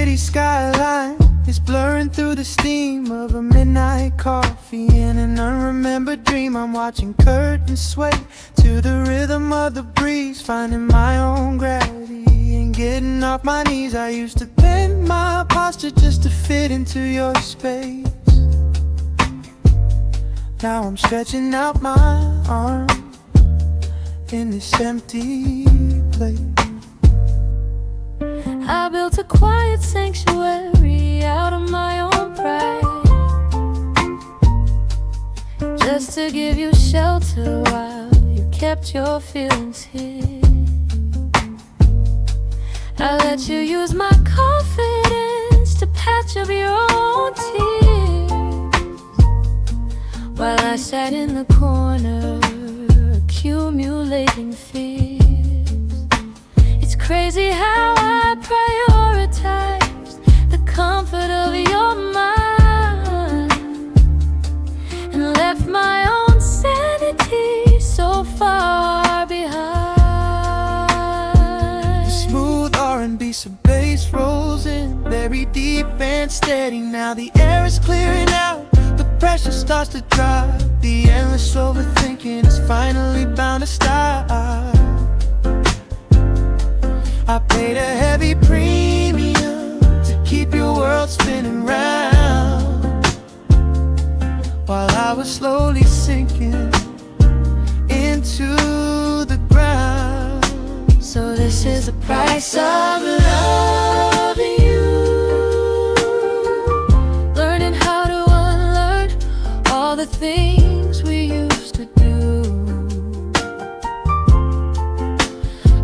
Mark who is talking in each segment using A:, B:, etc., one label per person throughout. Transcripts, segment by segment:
A: city skyline is blurring through the steam of a midnight coffee. In an unremembered dream, I'm watching curtains sway to the rhythm of the breeze, finding my own gravity and getting off my knees. I used to bend my posture just to fit into your space. Now I'm stretching out my arms in this empty place.
B: I built a quiet sanctuary out of my own pride, just to give you shelter while you kept your feelings hid. I let you use my confidence to patch up your own tears, while I sat in the corner accumulating fears. It's crazy how I prioritized the comfort of your mind and left my own sanity so far behind.
A: The smooth R&B, some bass rolls in, very deep and steady. Now the air is clearing out, the pressure starts to drop. The endless overthinking is finally bound to stop. I paid a heavy premium to keep your world spinning round, while I was slowly sinking into the ground.
B: So this is the price of loving you, learning how to unlearn all the things we used to do.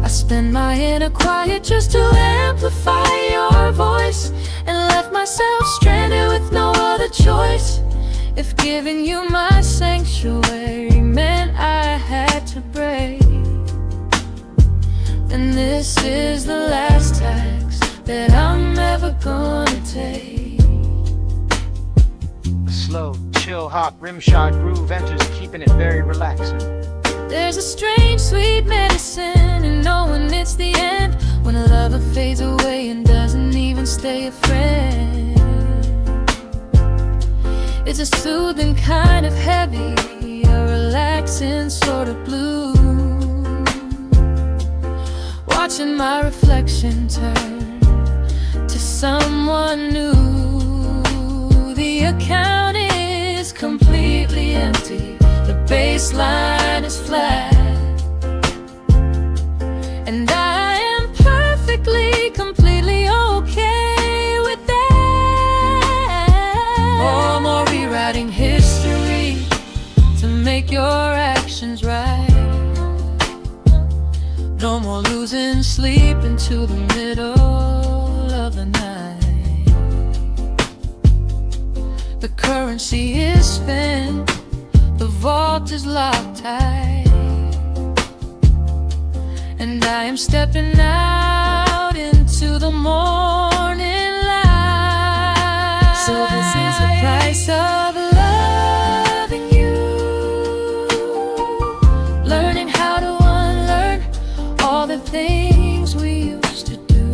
B: I spent my inner quiet just to amplify your voice, and left myself stranded with no other choice. If giving you my sanctuary meant I had to break, then this is the last tax that I'm ever gonna take.
C: A slow, chill, hot, rimshot groove enters, keeping it very relaxing.
B: There's a strange, sweet medicine in knowing it's the end, when a lover fades away and doesn't even stay a friend. It's a soothing kind of heavy, a relaxing sort of blue, watching my reflection turn to someone new. The account is completely empty, the baseline is flat, and I am perfectly, completely okay with that. No more rewriting history to make your actions right. No more losing sleep into the middle of the night. The currency is spent, the vault is locked tight, and I am stepping out into the morning light. So this is the price of loving you, learning how to unlearn all the things we used to do.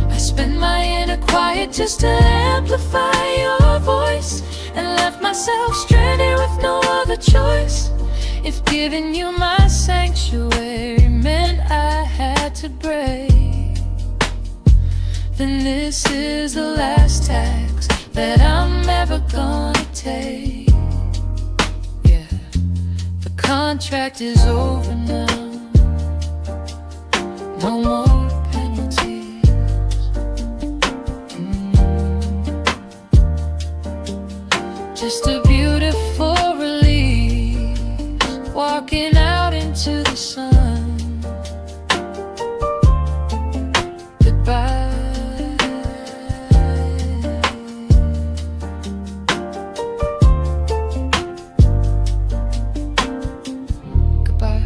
B: I spent my inner quiet just to amplify your voice, and left myself stranded with no other choice. If giving you my sanctuary meant I had to break, then this is the last tax that I'm ever gonna take. Yeah, the contract is over now, no more penalties. Just a beautiful release, walking out into the sun. Goodbye. Goodbye.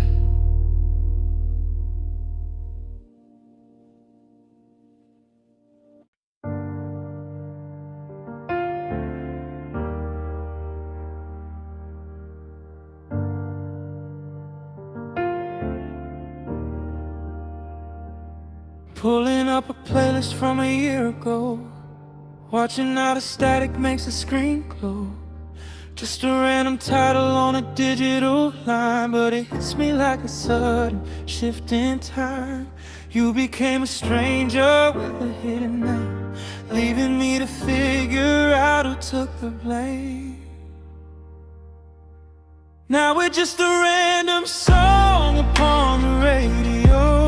A: Pulling up a playlist from a year ago, watching how the static makes the screen glow. Just a random title on a digital line, but it hits me like a sudden shift in time. You became a stranger with a hidden name, leaving me to figure out who took the blame. Now we're just a random song upon the radio,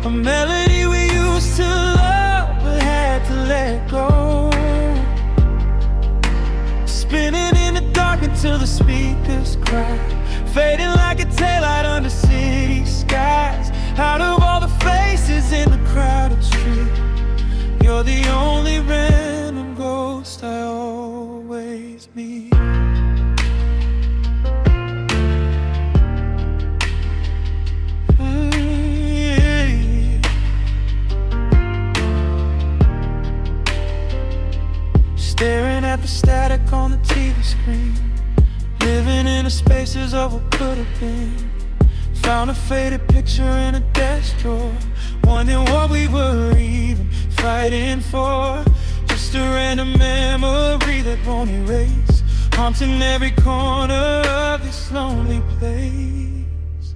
A: a melody we used to love but had to let go. Spinning in the dark until the speakers cry, fading like a taillight under city skies. Out of all the faces in the crowded street, you're the only random ghost I always meet. Staring at the static on the TV screen, living in the spaces of what could have been. Found a faded picture in a desk drawer, wondering what we were even fighting for. Just a random memory that won't erase, haunting every corner of this lonely place.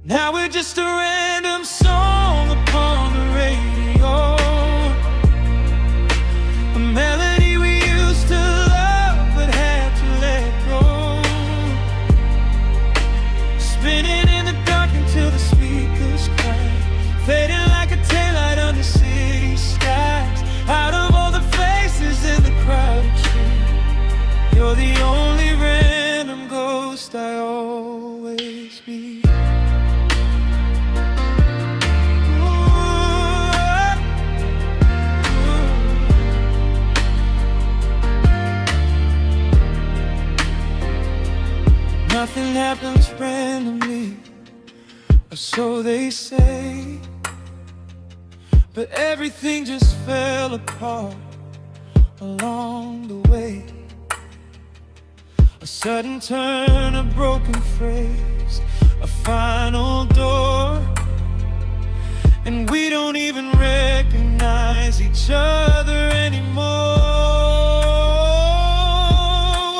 A: Now we're just a random song upon the radio, a melody we used to love but had to let go. Spinning in the dark until the speakers cry, fading like a taillight under city skies. Out of all the faces in the crowded street, you're the only random ghost I always meet. Nothing happens randomly, or so they say, but everything just fell apart along the way. A sudden turn, a broken phrase, a final door, and we don't even recognize each other anymore.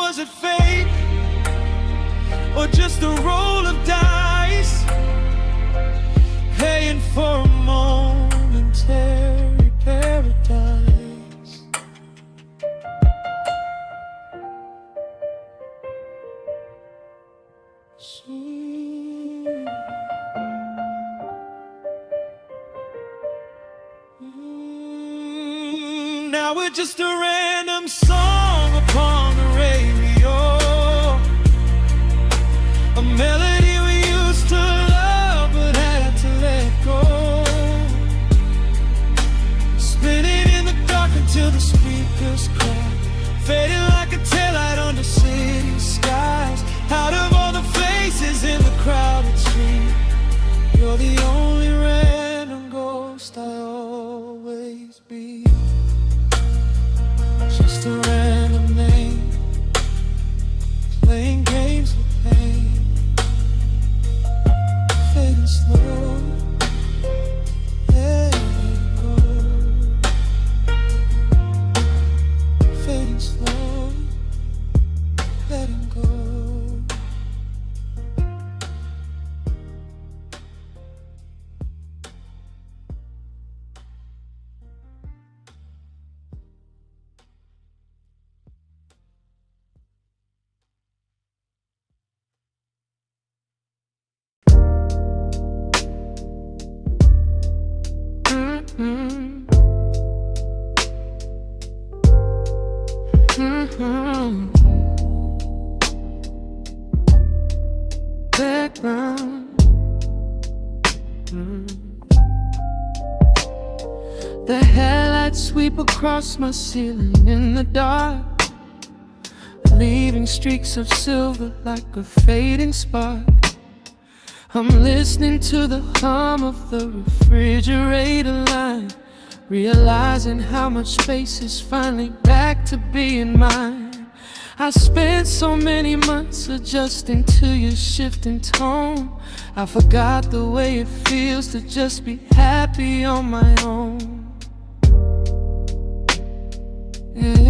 A: Was it fate, or just a roll of dice, paying for a momentary paradise? Now we're just a random song upon the radio, a melody we used to love but had to let go. Spinning in the dark until the speakers cry, fading like a taillight under city skies. Out of all the faces in the crowded street, you're the only random ghost I always be. Just a random name, playing games with pain, fading slow, letting go. Fading slow, letting go. Background. The headlights sweep across my ceiling in the dark, leaving streaks of silver like a fading spark. I'm listening to the hum of the refrigerator line, realizing how much space is finally back to being mine. I spent so many months adjusting to your shifting tone. I forgot the way it feels to just be happy on my own. Yeah.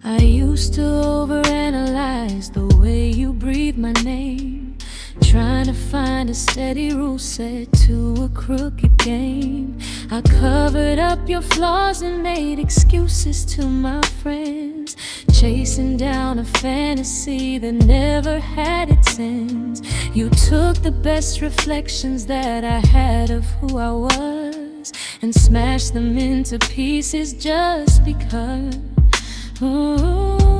B: I used to overanalyze the way you breathe my name, trying to find a steady rule set to a crooked game. I covered up your flaws and made excuses to my friends, chasing down a fantasy that never had its ends. You took the best reflections that I had of who I was and smashed them into pieces just because. Ooh.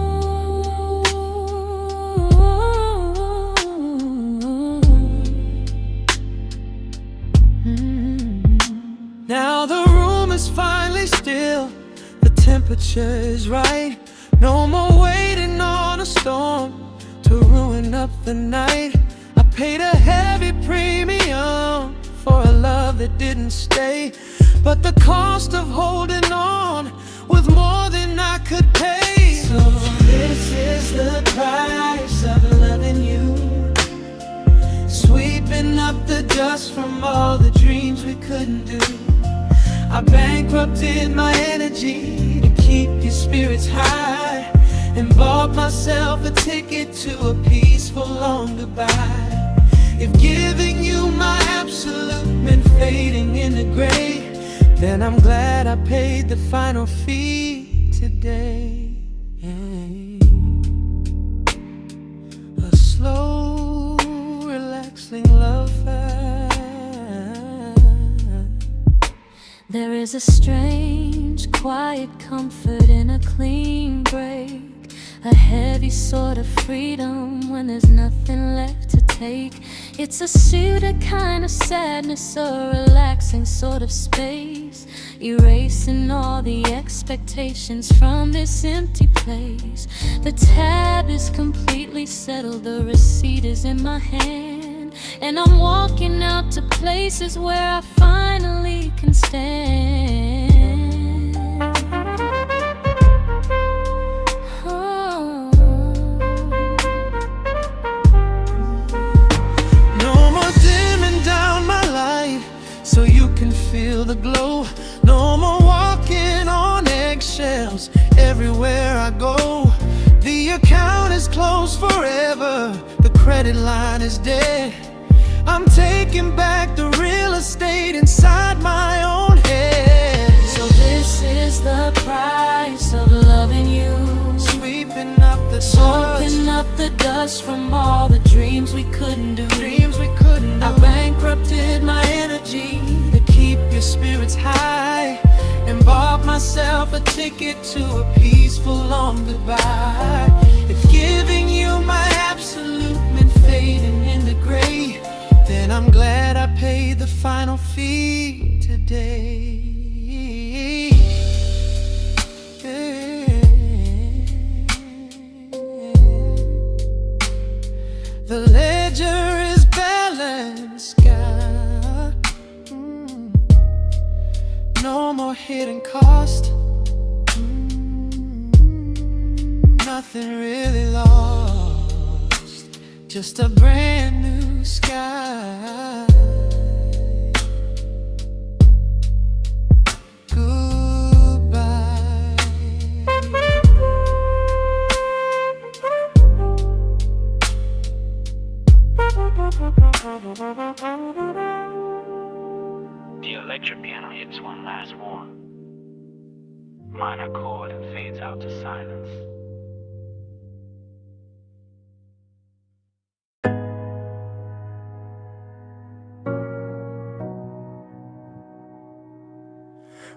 A: Now the room is finally still, the temperature is right. No more waiting on a storm to ruin up the night. I paid a heavy premium for a love that didn't stay, but the cost of holding on was more than I could pay. So this is the price of loving you, sweeping up the dust from all the dreams we couldn't do. I bankrupted my energy to keep your spirits high, and bought myself a ticket to a peaceful long goodbye. If giving you my absolute meant fading in the gray, then I'm glad I paid the final fee today. A slow, relaxing love affair.
B: There is a strange, quiet comfort in a clean break, a heavy sort of freedom when there's nothing left to take. It's a suited kind of sadness, a relaxing sort of space, erasing all the expectations from this empty place. The tab is completely settled, the receipt is in my hand, and I'm walking out to places where I finally can stand. Oh.
A: No more dimming down my light so you can feel the glow. No more walking on eggshells everywhere I go. The account is closed forever, the credit line is dead. I'm taking back the real estate inside my own head.
B: So this is the price of loving you,
A: Sweeping up the
B: soaking up the dust from all the dreams we couldn't do.
A: dreams we couldn't do. I bankrupted my energy to keep your spirits high, and bought myself a ticket to a peaceful long goodbye. If giving you my absolute meant fading in the gray, then I'm glad I paid the final fee today. The ledger is balanced, God. No more hidden cost. Nothing really lost, just a brand new sky. Goodbye.
D: The electric piano hits one last warm minor chord and fades out to silence.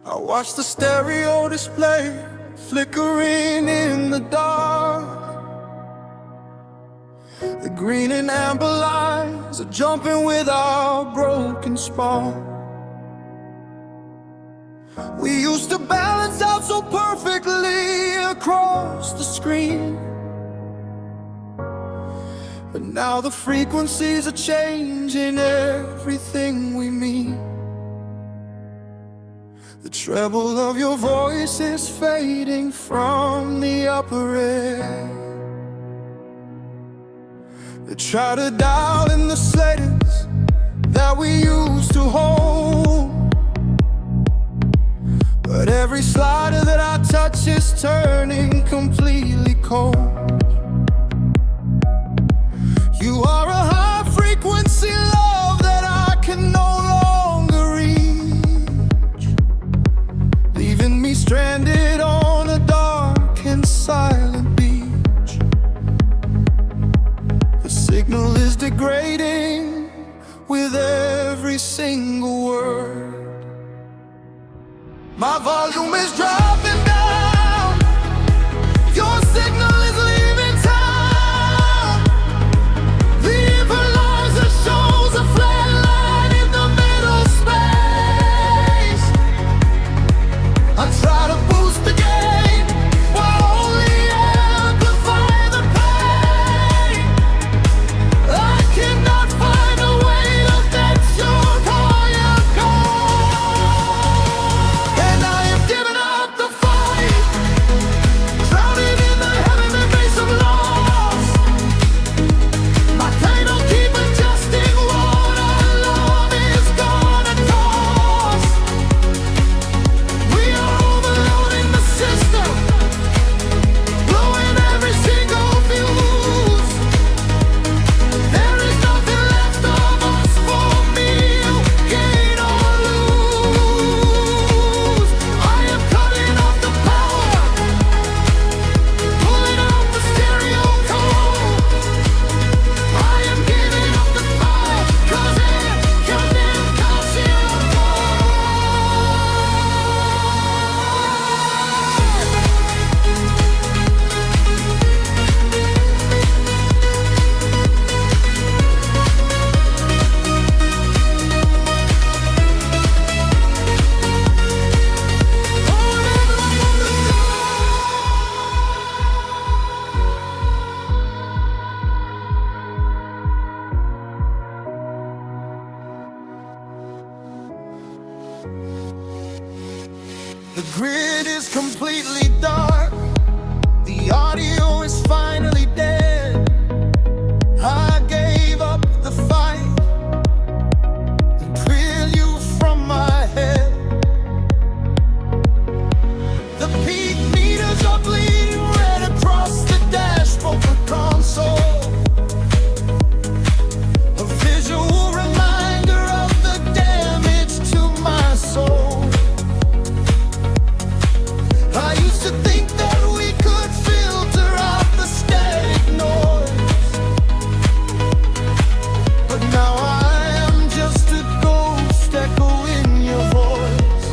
A: I watch the stereo display flickering in the dark. The green and amber lines are jumping with our broken spark. We used to balance out so perfectly across the screen, but now the frequencies are changing everything we mean. The treble of your voice is fading from the upper air. They try to dial in the settings that we used to hold, but every slider that I touch is turning completely cold. You are a high-frequency love that I can no longer reach, leaving me stranded on a dark and silent beach. The signal is degrading with every single word. My volume is dropping down. Your signal is leaving town. The equalizer shows a flat line in the middle space. I try to boost the gain while only amplify the pain. I cannot find a way to let your higher call. And I am giving up the fight, drowning in the heavenly maze of loss. My pain will keep adjusting what our love is gonna cost. We are overloading the system, blowing every single fuse. There is nothing left of us for me to gain or lose. I am cutting off the power, pulling out the stereo code. I am giving up the fight, 'cause it can cost you The grid is completely dark. The audio is finally dead. I gave up the fight and cleared you from my head. The peak meters are bleeding red across the dashboard console. A visual reminder of the damage to my soul. I used to think that we could filter out the static noise, but now I am just a ghost echoing your voice.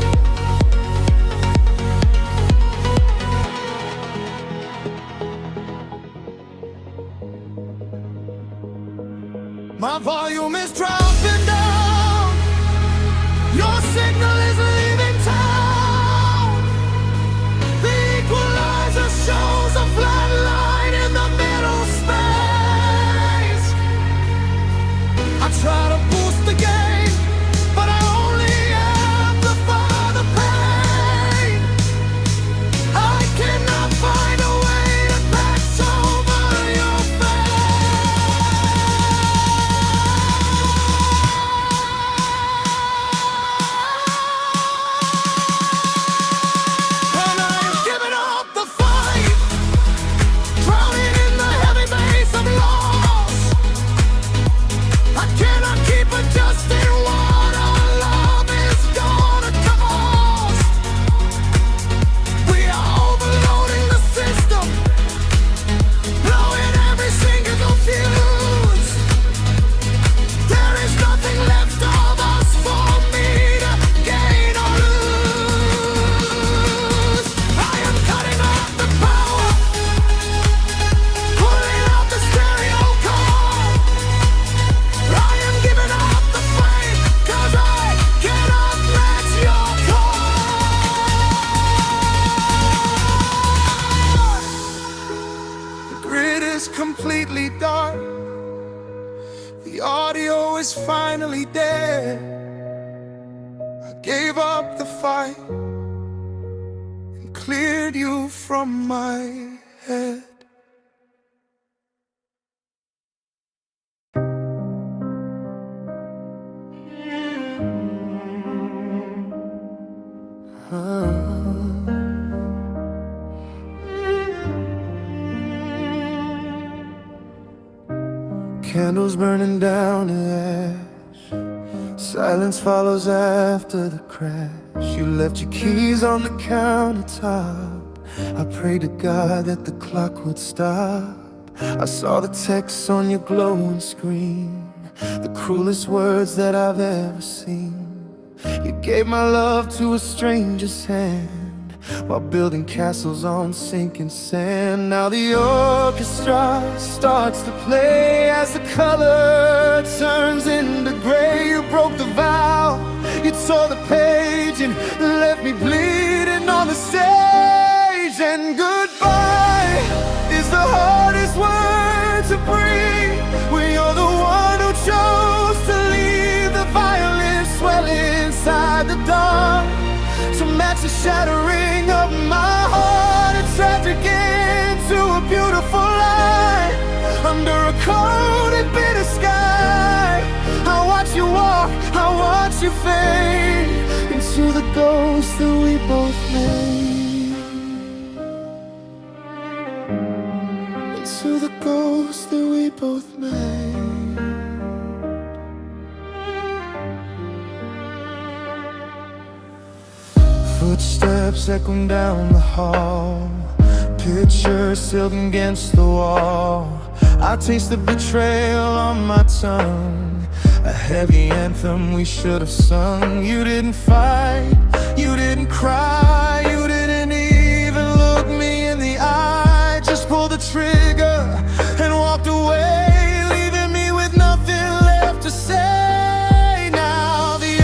A: My volume is dropping down. Your signal is leaving town. The equalizer shows a flat line in the middle space. I try to boost the gain, but I only amplify the pain. I cannot find a way to pass over your And I am giving up the fight, drowning in the heavy maze of loss. I cannot keep adjusting what our love is gonna cost. We are overloading the system, blowing every single fuse. There is nothing left of us for me to gain or lose. I am cutting off the power, pulling out the stereo code. I am giving up the fight, 'cause I cannot match your call. The grid is completely dark. The audio is finally dead. I gave up the fight and cleared you from my head. Candles burning down to ash, silence follows after the crash. You left your keys on the countertop. I prayed to God that the clock would stop. I saw the texts on your glowing screen, the cruelest words that I've ever seen. You gave my love to a stranger's hand while building castles on sinking sand. Now the orchestra starts to play as the color turns into gray. You broke the vow, you tore the page and left me bleeding on the stage. And goodbye is the hardest word to breathe when you're the one who chose to leave the violin swell inside the dark to match the shattering of my heart. A tragic end to a beautiful life under a cold and bitter sky. I watch you walk, I watch you fade into the ghost that we both made. Into the ghost that we both made. Footsteps echoing down the hall, pictures sealed against the wall. I taste the betrayal on my tongue, a heavy anthem we should have sung. You didn't fight, you didn't cry, you didn't even look me in the eye. Just pulled the trigger and walked away, leaving me with nothing left to say. Now the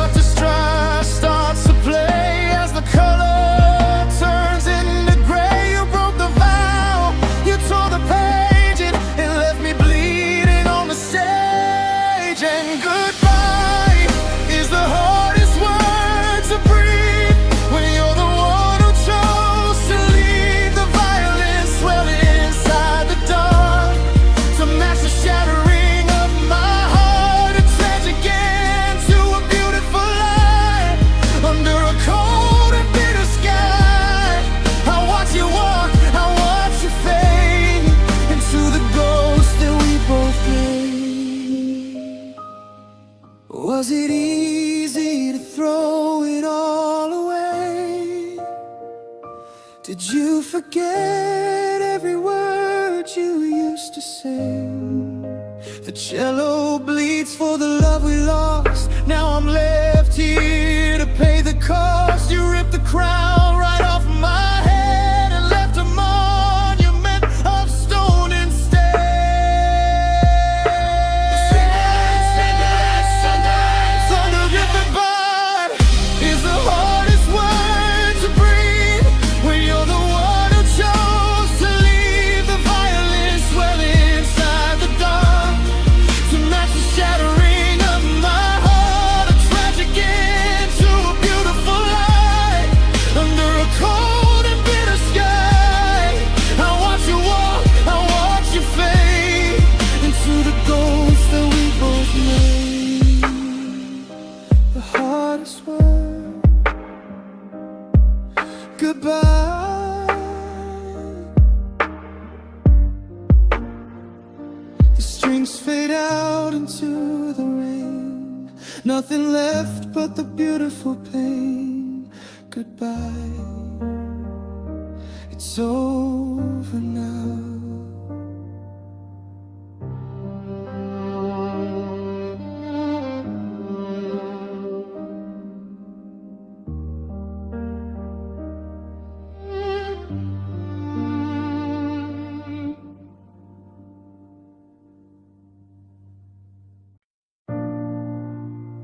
A: orchestra starts to play as the color turns into gray. You broke the vow, you tore the page and left me bleeding on the stage. And goodbye is the hardest word to breathe when you're the one who chose to leave the violence swell inside the dark to match the shattering of my heart. A tragic end to a beautiful life under a cold and bitter sky. I watch you walk, I watch you fade into the ghost that we both made. Was it easy to throw it all away? Did you forget every word you used to sing? The cello bleeds for the love we lost. Now I'm left here to pay the cost. You ripped the crown right off my head and left a monument of stone instead. Thunder if goodbye is the hardest word to breathe when you're the one who chose to leave the violence swell inside the dark to match the shattering of my heart. A tragic end to a beautiful life under a cold and bitter sky. I watch you walk, I watch you fade into the ghost that we both made. The hardest word, goodbye. The strings fade out into the rain, nothing left but the beautiful pain. Goodbye, it's over now.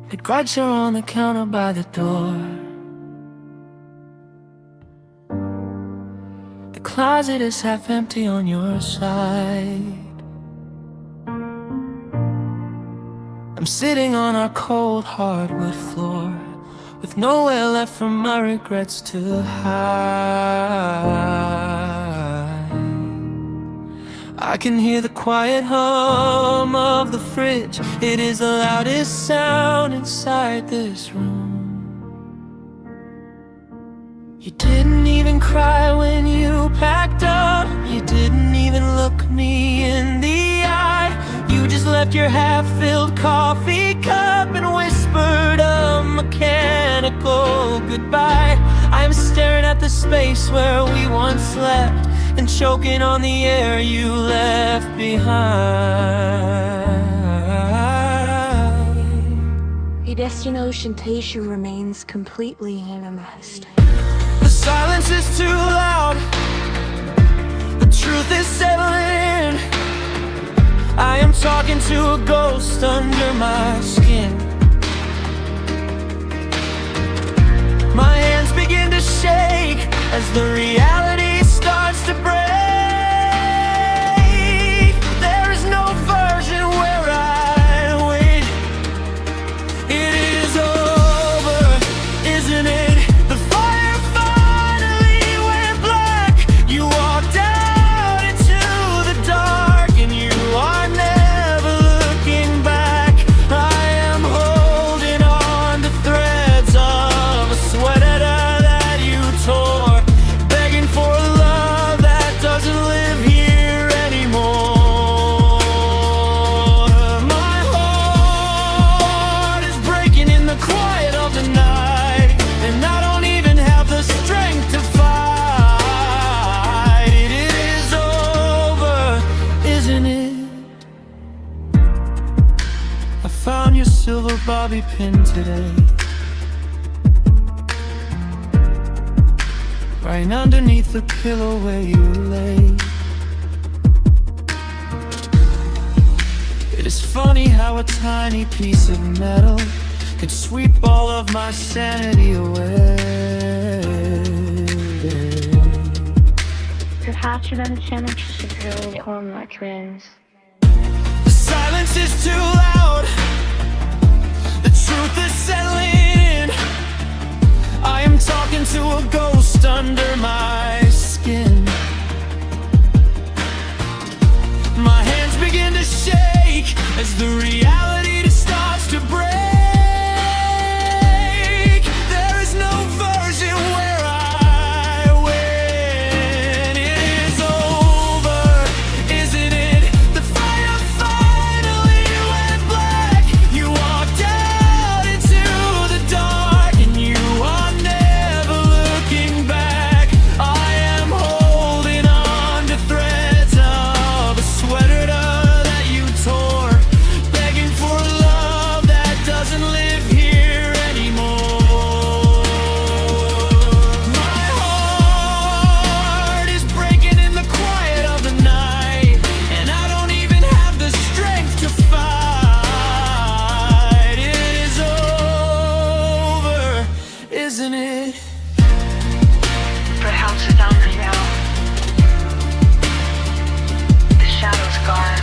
B: The cards are on the counter by the door. The closet is half empty on your side. I'm sitting on our cold hardwood floor,
A: with nowhere left for my regrets to hide. I can hear the quiet hum of the fridge. It is the loudest sound inside this room. You didn't even cry when you packed up. You didn't even look me in the eye. You just left your half-filled coffee cup and whispered a mechanical goodbye. I'm staring at the space where we once slept and choking on the air you left behind.
E: Predestination remains completely animist.
A: The silence is too loud. The truth is settling in. I am talking to a ghost under my skin. My hands begin to shake as the reality starts to break. There is no version where I win. It is over, isn't it? The fire finally went black. You walked out into the dark and you are never looking back. I am holding on to threads of a sweater that you tore, begging for a love that doesn't live here anymore. My heart is breaking in the quiet of the night, and I don't even have the strength to fight. It is over, isn't it? I found your silver bobby pin today, right underneath the pillow where you lay. It is funny how a tiny piece of metal could sweep all of my sanity away.
E: Perhaps you're gonna challenge to home my friends.
A: The silence is too loud. The truth is settling in. I am talking to a ghost under my skin. My hands begin to shake as the reality starts to break. There is no version where I win. It is over, isn't it? The fire finally went black. You walked out into the dark and you are never looking back. I am holding on to threads of a sweater that you tore, begging for a love that doesn't live here anymore. My heart is breaking in the quiet of the night, and I don't even have the strength to fight. It is over, isn't it?
E: The house is down for now. The shadow's gone.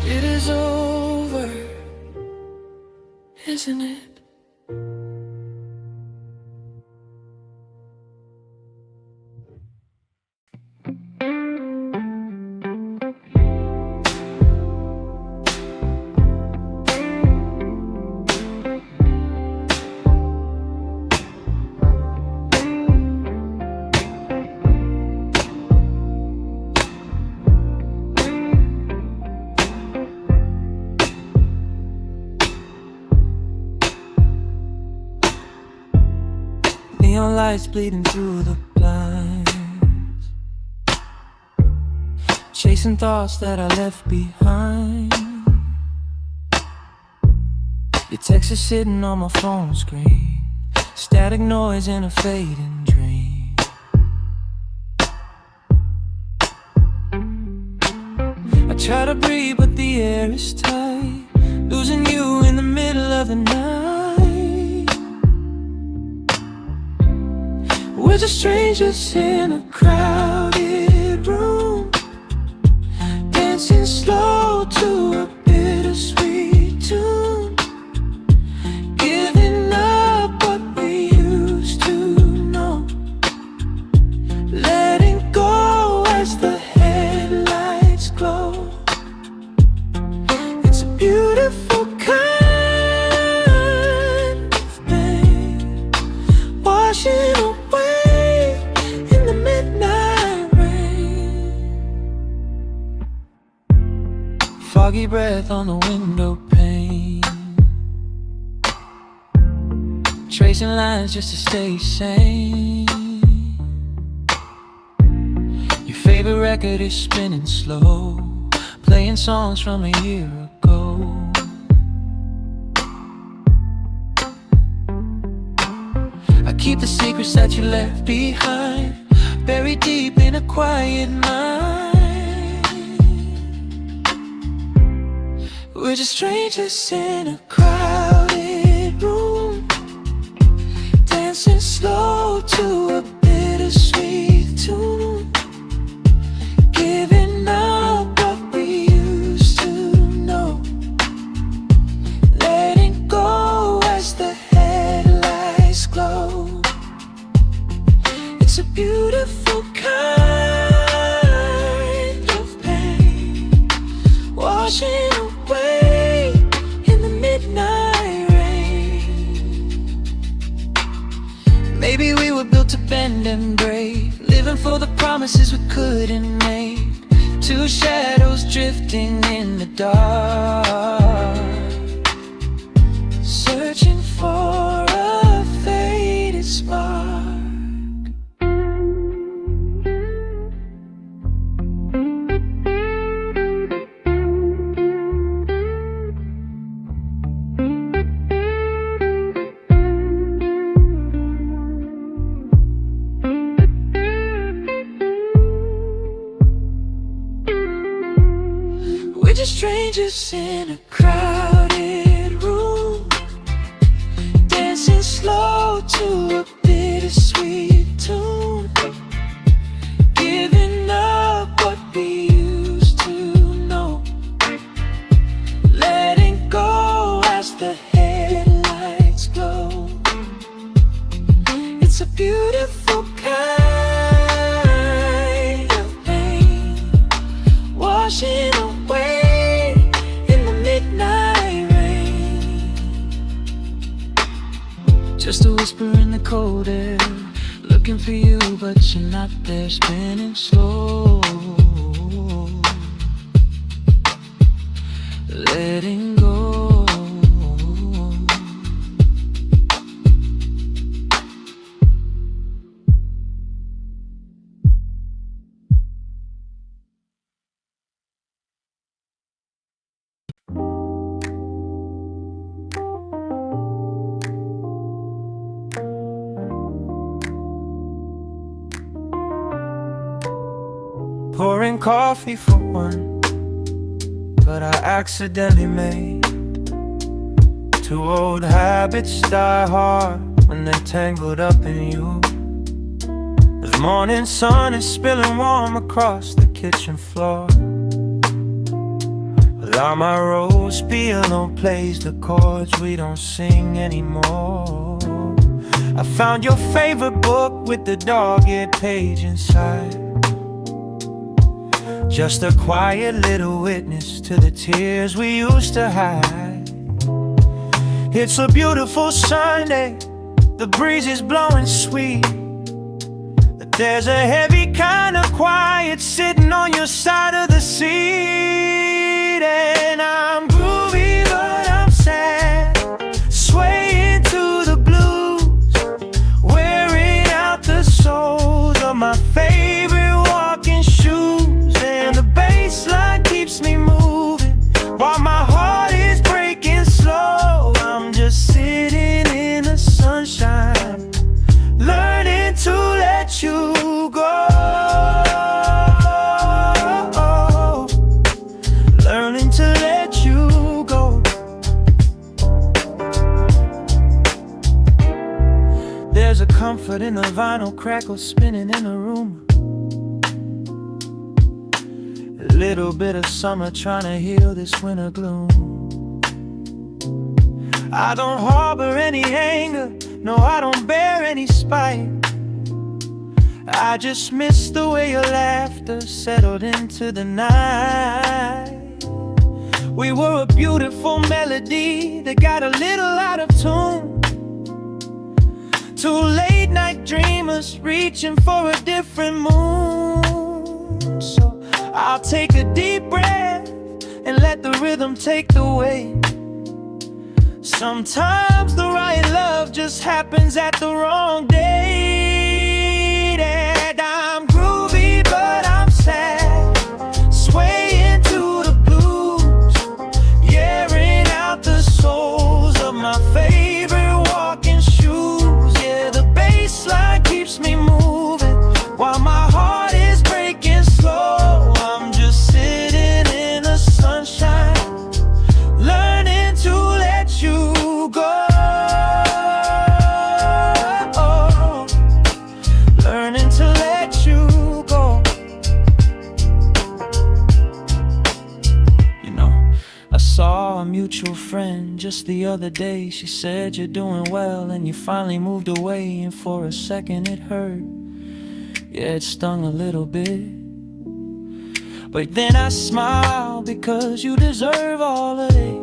A: It is over, isn't it? Neon lights bleeding through the blinds, chasing thoughts that I left behind. Your text is sitting on my phone screen, static noise in a fading dream. I try to breathe but the air is tight, losing you in the middle of the night. We're just strangers in a crowded room, dancing slow to a bittersweet tune. soggy breath on the window pane, tracing lines just to stay sane. Your favorite record is spinning slow, playing songs from a year ago. I keep the secrets that you left behind, buried deep in a quiet mind. We're just strangers in a crowded room, dancing slow to a bittersweet tune, giving up what we used to know, letting go as the headlights glow. It's a beautiful kind of pain, washing away in the midnight rain. Maybe we were built to bend and break, living for the promises we couldn't make. Two shadows drifting in the dark, searching for a faded spark. We're just strangers in a crowded room, dancing slow to a bittersweet tune, giving up what we used to know, letting go as the headlights glow. It's a beautiful kind of pain, washing away in the midnight rain. Just a whisper in the cold air, looking for you but you're not there, spinning slow, letting go. Pouring coffee for one, but I accidentally made two old habits die hard when they tangled up in you. The morning sun is spilling warm across the kitchen floor, while my rose piano plays the chords we don't sing anymore. I found your favorite book with the dog-eared page inside, just a quiet little witness to the tears we used to hide. It's a beautiful Sunday, the breeze is blowing sweet, but there's a heavy kind of quiet sitting on your side of the seat. And I'm groovy but I'm sad, swaying to the blues, wearing out the soles of my favorite walking shoes. And the bassline keeps me moving while my heart is breaking slow. I'm just sitting in the sunshine, learning to let you go, learning to let you go. There's a comfort in the vinyl crackle spinning in the room, a little bit of summer trying to heal this winter gloom. I don't harbor any anger, no, I don't bear any spite. I just miss the way your laughter settled into the night. We were a beautiful melody that got a little out of tune, two late night dreamers reaching for a different moon. So I'll take a deep breath and let the rhythm take the weight. Sometimes the right love just happens at the wrong date. And I'm groovy, but I'm sad, swaying to the blues, airing out the soles of my favorite walking shoes. Yeah, the bass line keeps me moving while my heart is breaking slow. I'm just sitting in the sunshine, learning to let you go. Learning to let you go. You know, I saw a mutual friend just the other day. She said you're doing well and you finally moved away, and for a second it hurt. Yeah, it stung a little bit, but then I smiled because you deserve all of it.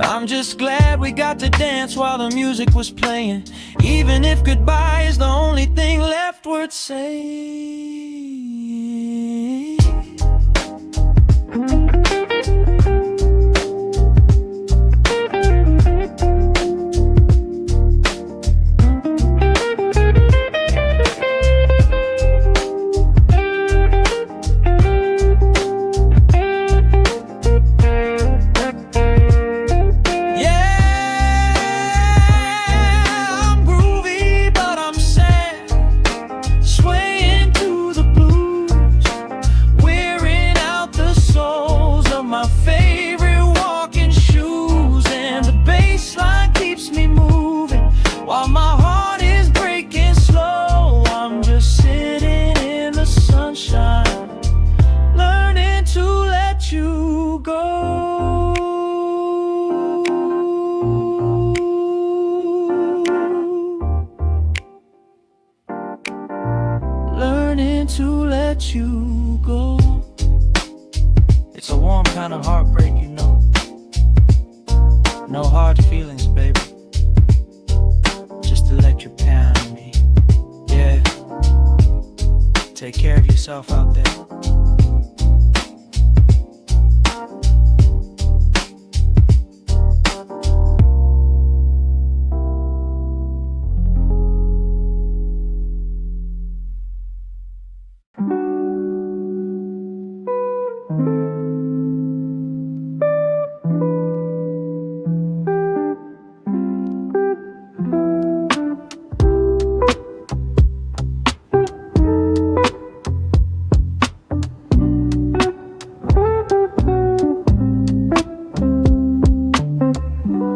A: I'm just glad we got to dance while the music was playing, even if goodbye is the only thing left worth saying. To let you go. It's a warm kind of heartbreak, you know. No hard feelings, baby. Just to let you pound me. Yeah. Take care of yourself out there.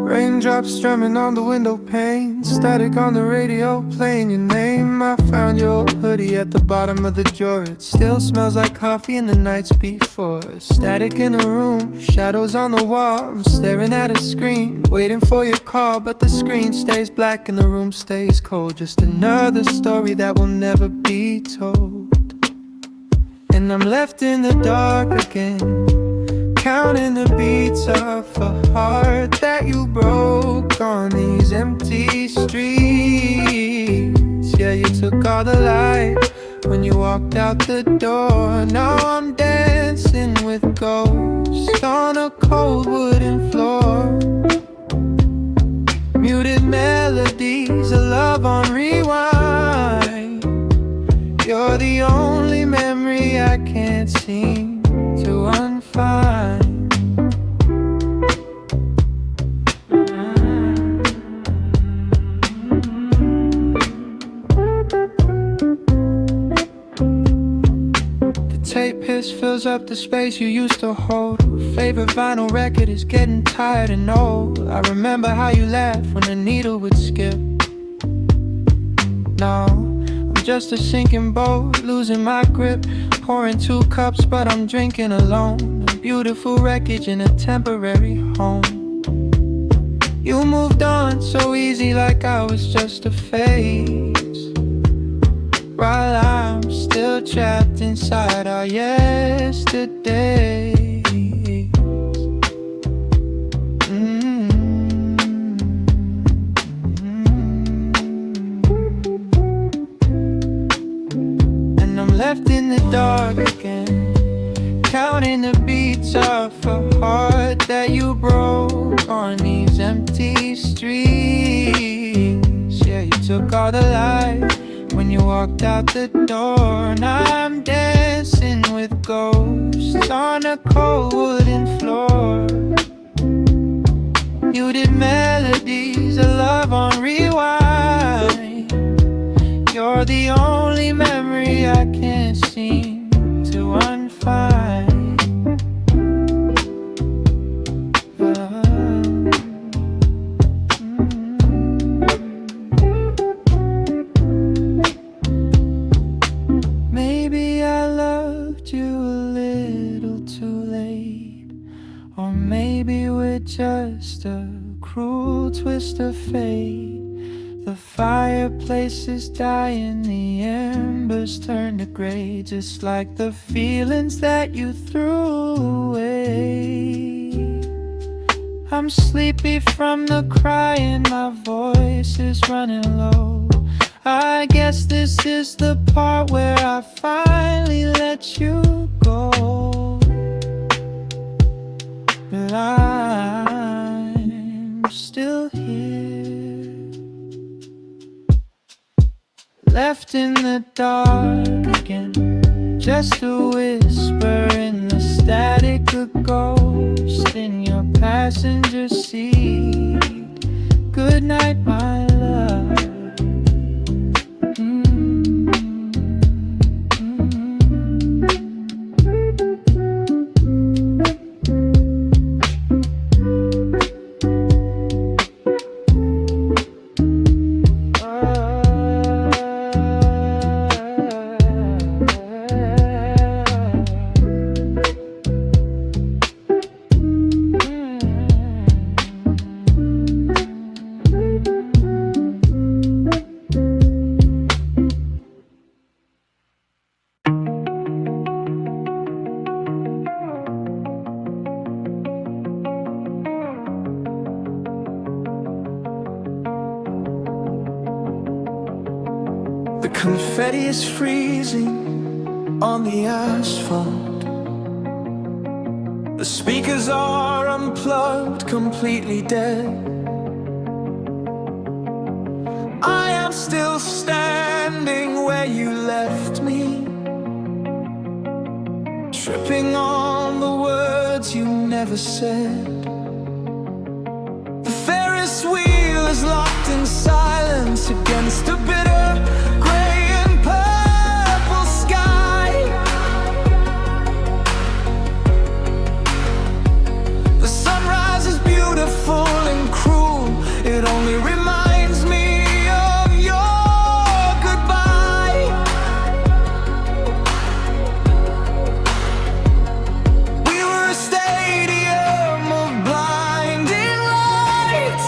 A: Raindrops strumming on the window pane, static on the radio playing your name. I found your hoodie at the bottom of the drawer. It still smells like coffee in the nights before. Static in the room, shadows on the wall. I'm staring at a screen, waiting for your call, but the screen stays black and the room stays cold. Just another story that will never be told. And I'm left in the dark again, counting the beats of a heart that you broke on these empty streets. Yeah, you took all the light when you walked out the door. Now I'm dancing with ghosts on a cold wooden floor. Muted melodies of love on rewind. You're the only memory I can't seem to unfind. The tape hiss fills up the space you used to hold. Favorite vinyl record is getting tired and old. I remember how you laughed when the needle would skip. Now I'm just a sinking boat, losing my grip, pouring 2 cups but I'm drinking alone. A beautiful wreckage in a temporary home. You moved on so easy, like I was just a phase, while I'm still trapped inside our yesterdays. And I'm left in the dark again, counting the beats of a heart that you broke on these empty streets. Yeah, you took all the light when you walked out the door. Now I'm dancing with ghosts on a cold wooden floor. You did melodies of love on rewind. You're the only memory I can't seem to unfind. Maybe I loved you a little too late, or maybe we're just a cruel twist of fate. The fireplace is dying, the embers turn to gray, just like the feelings that you threw away. I'm sleepy from the crying, my voice is running low. I guess this is the part where I finally let you go. But I'm still here, left in the dark again, just a whisper in the static, a ghost in your passenger seat. Good night, my love.
F: The confetti is freezing on the asphalt. The speakers are unplugged, completely dead. I am still standing where you left me, tripping on the words you never said. The Ferris wheel is locked in silence against a bitter gray and purple sky. The sunrise is beautiful and cruel. It only reminds me of your goodbye. We were a stadium of blinding lights.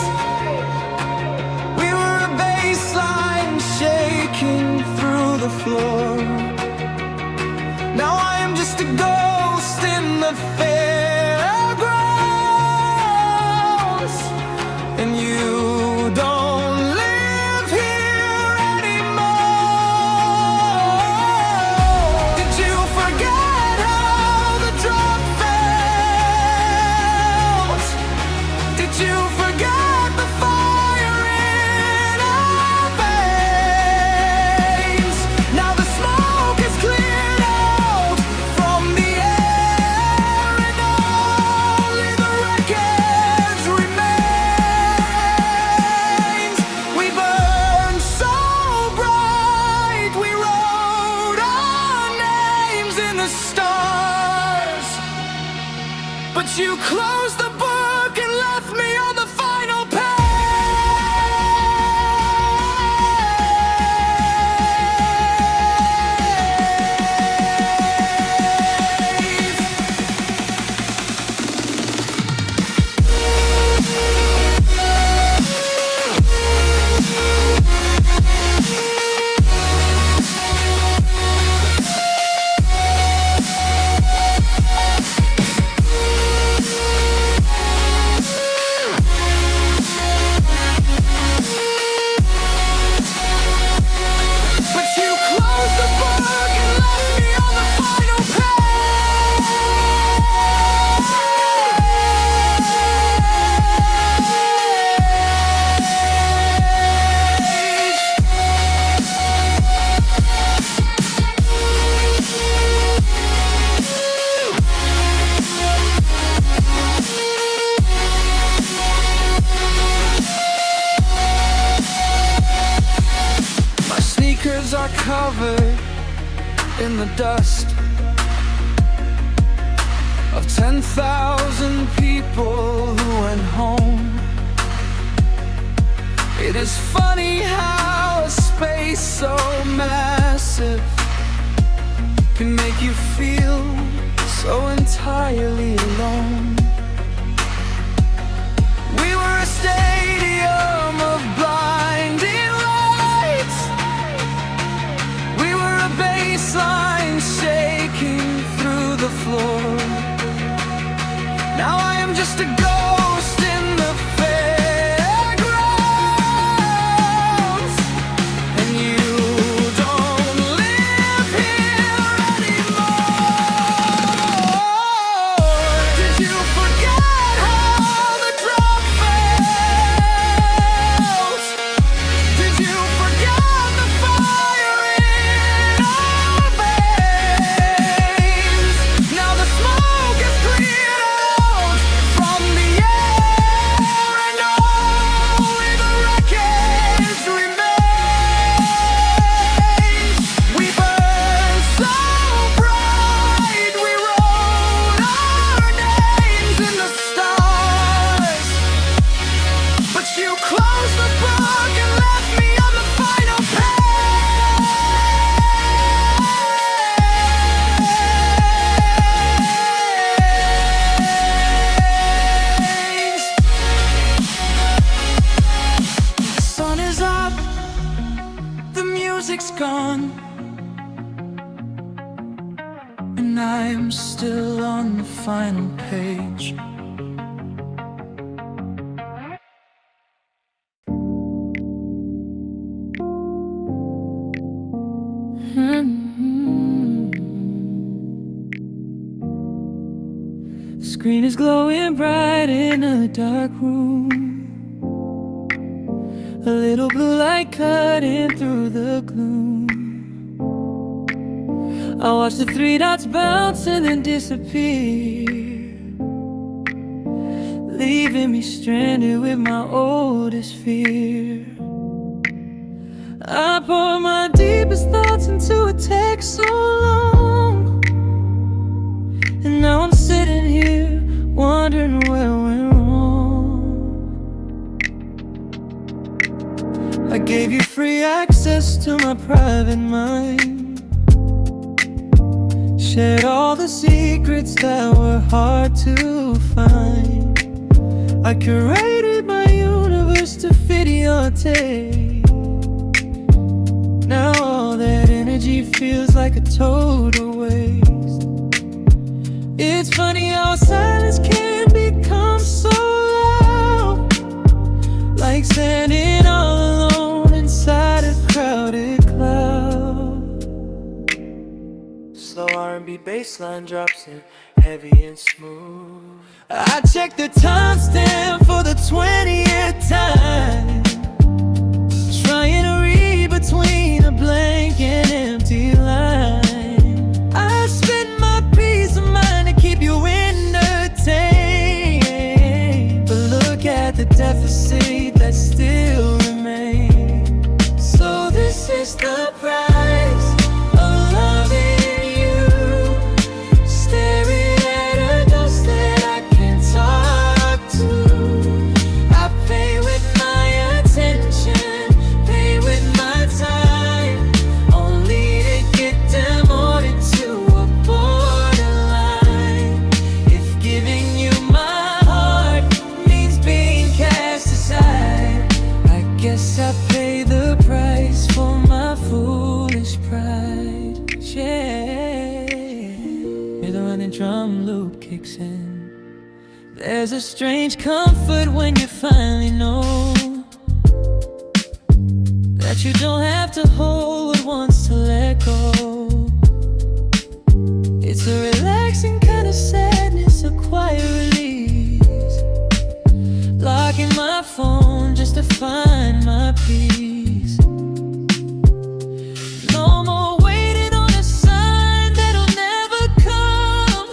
F: We were a baseline shaking through the floor. Now I am just a ghost in the fairgrounds, and you don't live here anymore. Did you forget how the drug felt? Did you forget the fire in our veins? Now the smoke is cleared out from the air, and only the wreckage remains. We burned so bright, we wrote our names in the stars, but you closed the book and left me on the final page. in the dust of 10,000 people who went home. It is funny how a space so massive can make you feel so entirely alone. We were a stadium of blinding lights. We were a baseline shaking through the floor. Now I am just a ghost in the fairgrounds, and you don't live here anymore. Did you forget how the drum feels? Did you forget the fire in our veins? Now the smoke is cleared out from the air, and only the wreckage remains. We burned so bright, we wrote our names in the stars, but you closed the book and left me on the final page. The sun is up, the music's gone, and I'm still on the final page. The screen is glowing bright in a dark room. A little blue light cutting through the gloom. I watch the three dots bounce and then disappear, leaving me stranded with my oldest fear. I pour my deepest thoughts into a text so long, and now I'm sitting here wondering where went wrong. I gave you free access to my private mind, shared all the secrets that were hard to find. I curated my universe to fit your taste. Now all that energy feels like a total waste. It's funny how silence can become so loud, like standing all alone inside a crowded cloud. Slow R&B bassline drops in, heavy and smooth. I check the timestamp for the 20th time, trying to read between a blank and empty line. I spend my peace of mind to keep you entertained, but look at the deficit that still remains. So this is the price of loving you, staring at a dust that I can't talk to. I pay with my attention, pay with my time, only to get demoted to a borderline. If giving you my heart means being cast aside, I guess I pay the price for my foolish pride. Yeah, the running drum loop kicks in. There's a strange comfort when you finally know that you don't have to hold what wants to let go. It's a relaxing kind of sadness, a quiet release, locking my phone just to find my peace. No more waiting on a sign that'll never come.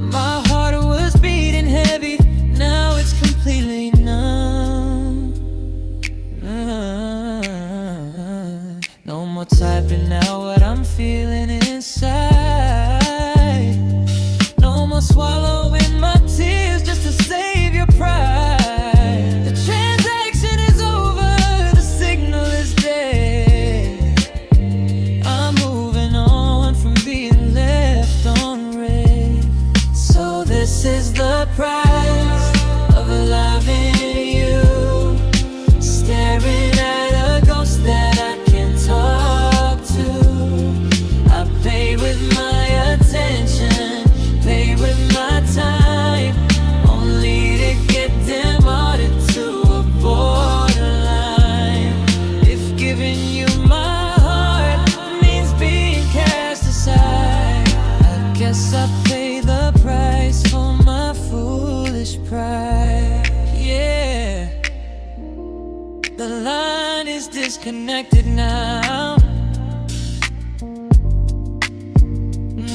F: My heart was beating heavy, now it's completely numb. No more typing out what I'm feeling inside.
B: guess I pay the price for my foolish pride. Yeah, the line is disconnected now.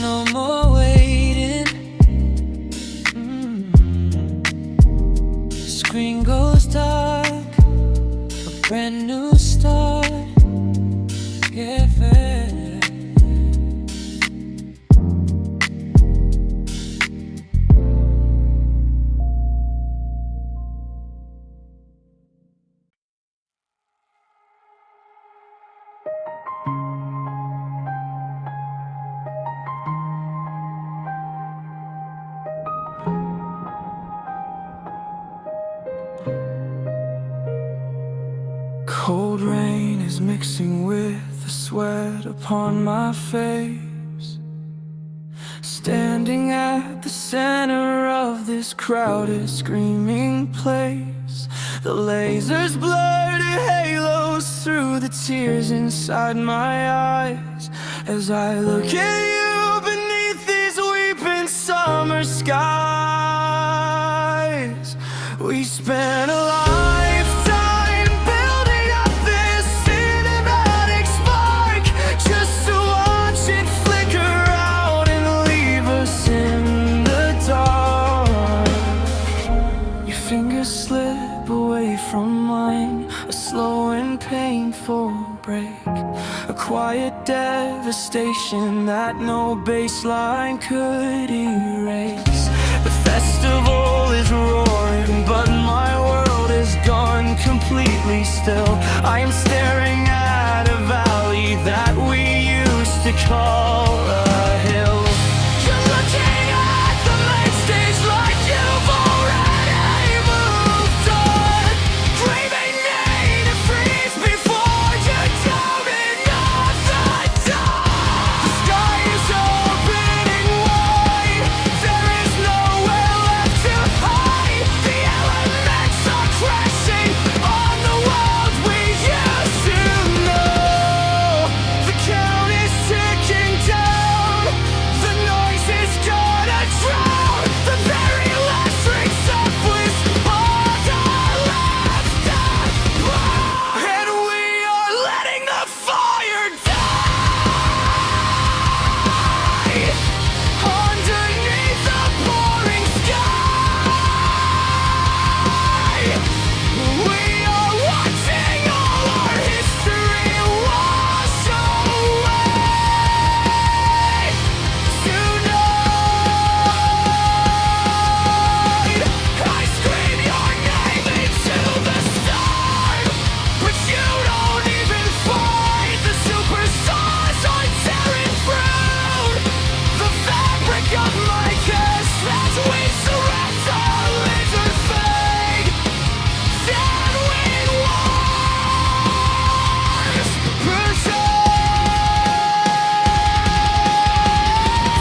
B: No more waiting. Screen goes dark, a brand new start. Yeah,
F: Cold rain is mixing with the sweat upon my face. Standing at the center of this crowded, screaming place. The lasers blur to halos through the tears inside my eyes, as I look at you beneath these weeping summer skies. We spent a lifetime building up this cinematic spark, just to watch it flicker out and leave us in the dark. Your fingers slip away from mine, a slow and painful break, a quiet devastation that no baseline could erase. The festival is roaring, but my world is gone completely still. I am staring at a valley that we used to call a hill. You're looking at the main stage like you've already moved on, craving need to freeze before you're doubting at the dawn. The sky is opening wide, there is nowhere left to hide. The elements are crashing on the world we used to know. The count is ticking down, the noise is gonna drown. The very last drinks up was all that left us. And we are letting the fire die underneath the pouring sky. We are watching all our history wash away tonight. I scream your name into the storm, but you don't even fight. The superstars are tearing through the fabric of my kiss as we surrender, live or fade. Then we wars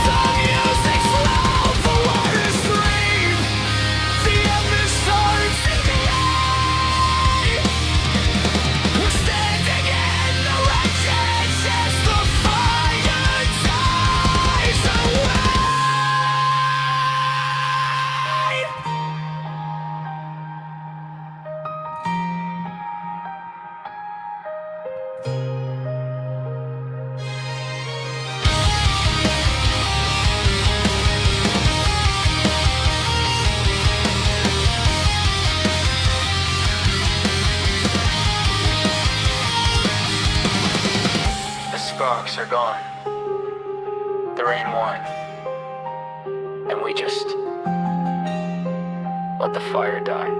F: the music's loud, the waters scream. The end starts in the eye. We're standing in the wreckage as the fire dies away.
D: The sparks are gone. The rain won. And we just let the fire die.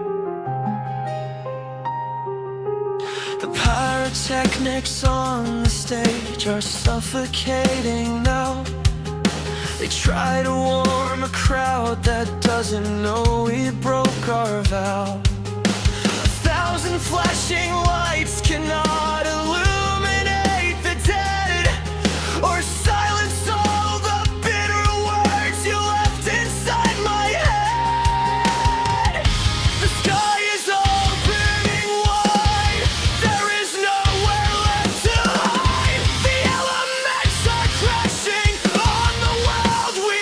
F: The pyrotechnics on the stage are suffocating now. They try to warm a crowd that doesn't know we broke our vow. 1,000 flashing lights cannot illuminate the dead, or silence all the bitter words you left inside my head. The sky is opening wide, there is nowhere left to hide. The elements are crashing on the world we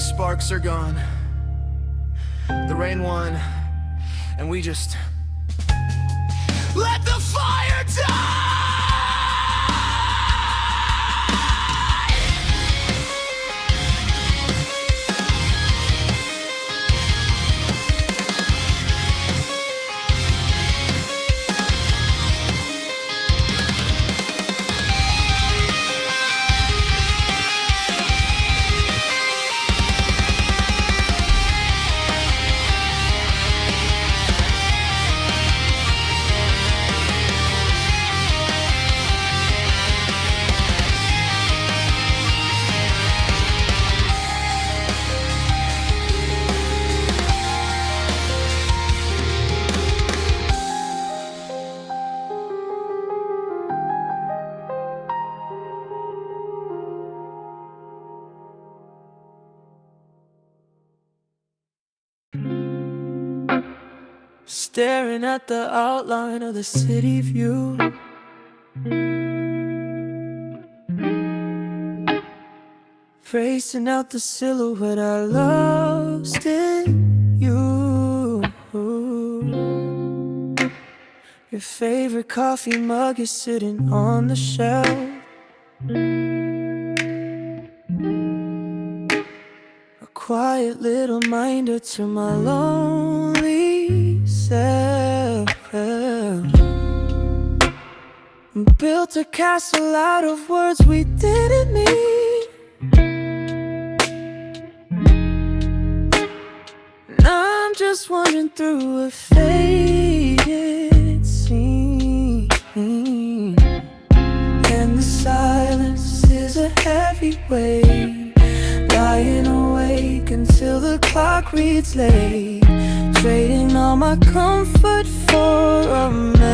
F: sparks are gone. The rain won, and we just let the fire die!
A: Staring at the outline of the city view, tracing out the silhouette I lost in you. Your favorite coffee mug is sitting on the shelf. A quiet little reminder to my lonely self. Built a castle out of words we didn't mean. Now I'm just wandering through a faded scene, and the silence is a heavy weight, lying awake until the clock reads late, trading all my comfort for a memory.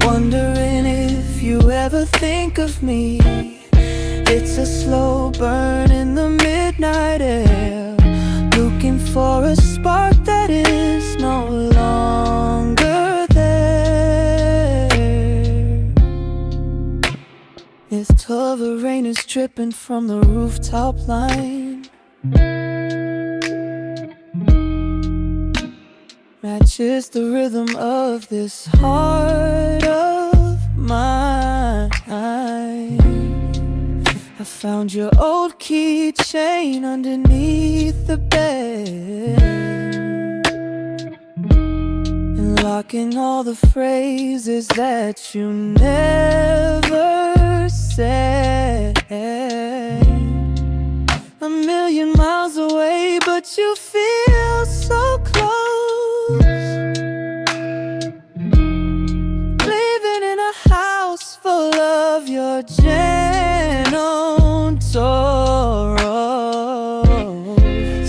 A: Wondering if you ever think of me. It's a slow burn in the midnight air, looking for a spark that is no longer there. If all the rain is dripping from the rooftop line, matches the rhythm of this heart of mine. I found your old keychain underneath the bed, and locking all the phrases that you never said. A million miles away, but you feel so close. Living in a house full of your gentle sorrows,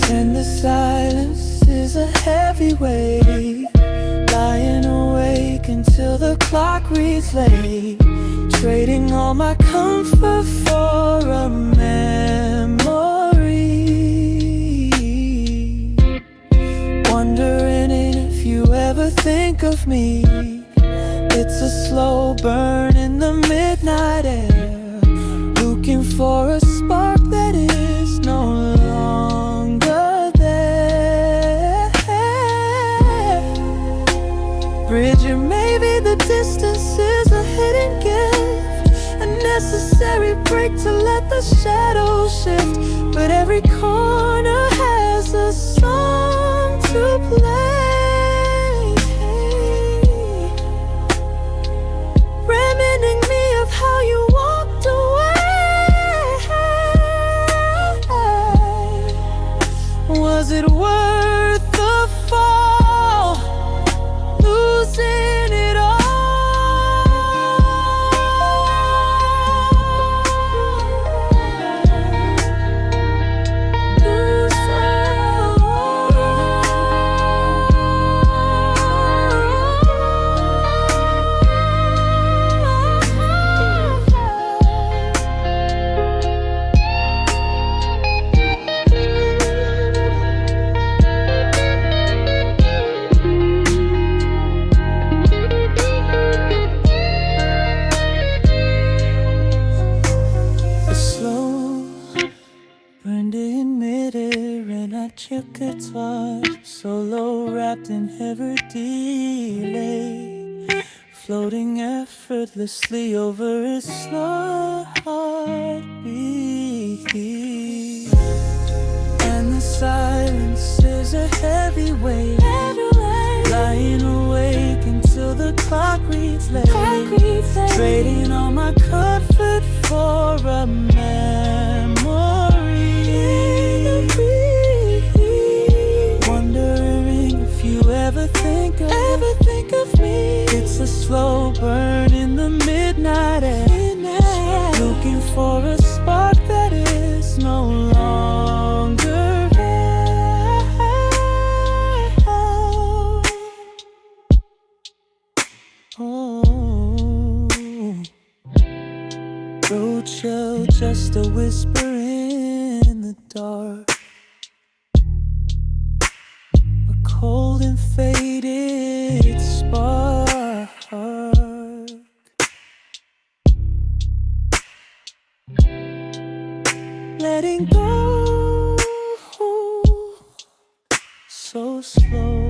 A: and the silence is a heavy weight, lying awake until the clock reads late, trading all my comfort for a memory. Wondering if you ever think of me. It's a slow burn in the midnight air, looking for a spark that is no longer there. Bridging, maybe the distance is a hidden gift, a necessary break to let the shadows shift. But every corner has a song to play, reminding me of how you walked away. Was it worth the fall, losing it all? Lose all. trapped in every delay, floating effortlessly over its slow heartbeat. And the silence is a heavy weight, lying awake until the clock reads late, trading all my comfort for a memory. Wondering if you ever think of me. It's a slow burn in the midnight air, looking for a spark that is no longer there. Oh, road shell, just a whisper in the dark, a cold and faded spark, letting go so slow.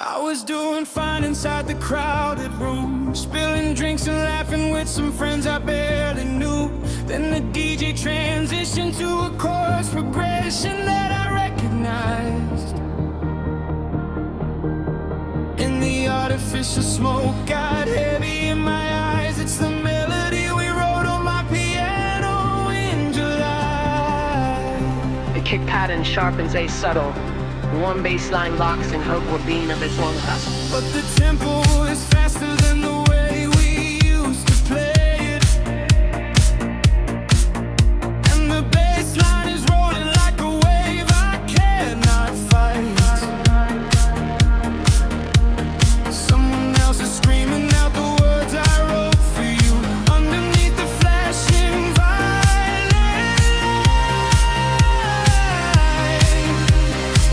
F: I was doing fine inside the crowded room, spilling drinks and laughing with some friends I barely knew. Then the DJ transitioned to a chorus progression that I recognized. And the artificial smoke got heavy in my eyes. It's the melody we wrote on my piano in July.
G: The kick pattern sharpens a subtle. Warm bass line locks in hope will being of its own hustle.
F: But the tempo is faster than the way we used to play it. And the bass line is rolling like a wave I cannot fight. Someone else is screaming out the words I wrote for you underneath the flashing violet light.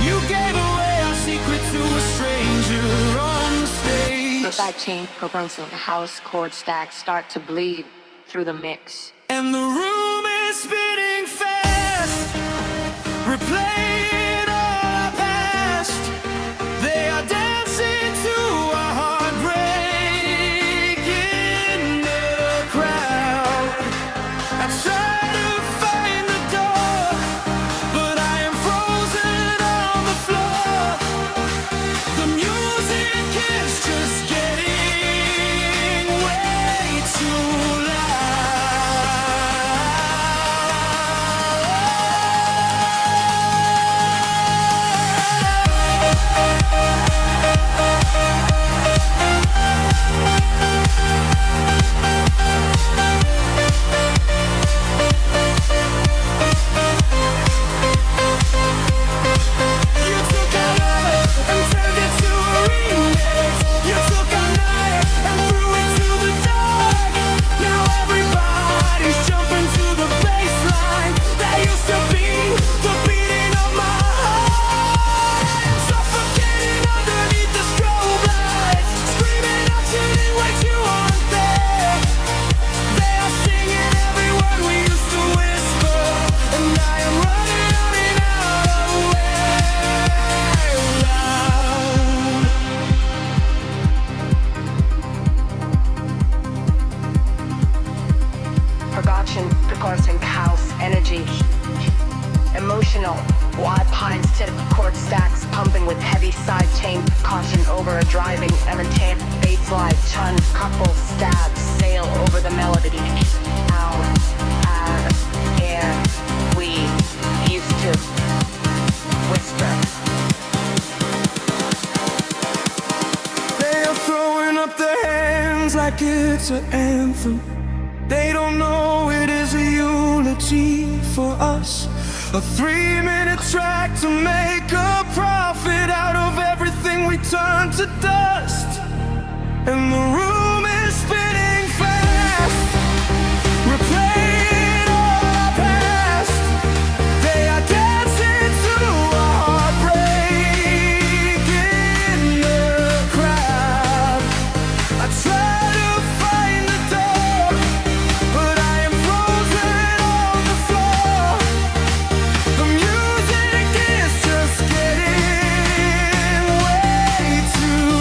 F: You gave away our secret to a stranger on the stage.
G: The back chain programs of the house chord stacks start to bleed through the mix.
F: And the room is spinning fast, replaying all our past. They are dancing to a heartbreak in the crowd. I try to find the door, but I am frozen on the floor. The music is just getting way too You took our love and turned it to a remix. You took our night and threw it to the dark. Now everybody's jumping to the baseline that used to be the beating of my heart. Suffocating underneath the strobe lights, screaming out you didn't what you want there. They are singing every word we used to whisper, and I am running out and out of loud.
G: Production reversing house energy. Emotional, wide pines tip chord stacks pumping with heavy side chain caution over a driving imitate bass slide chun couple stabs sail over the melody. Out, air, we used to whisper.
F: They are throwing up their hands like it's an anthem. They don't know it is a eulogy for us. A 3-minute track to make a profit out of everything we turn to dust. And the room is spinning fast, replaying all our past. They are dancing to a heartbreak in the crowd. I try to find the door, but I am frozen on the floor. The music is just getting way too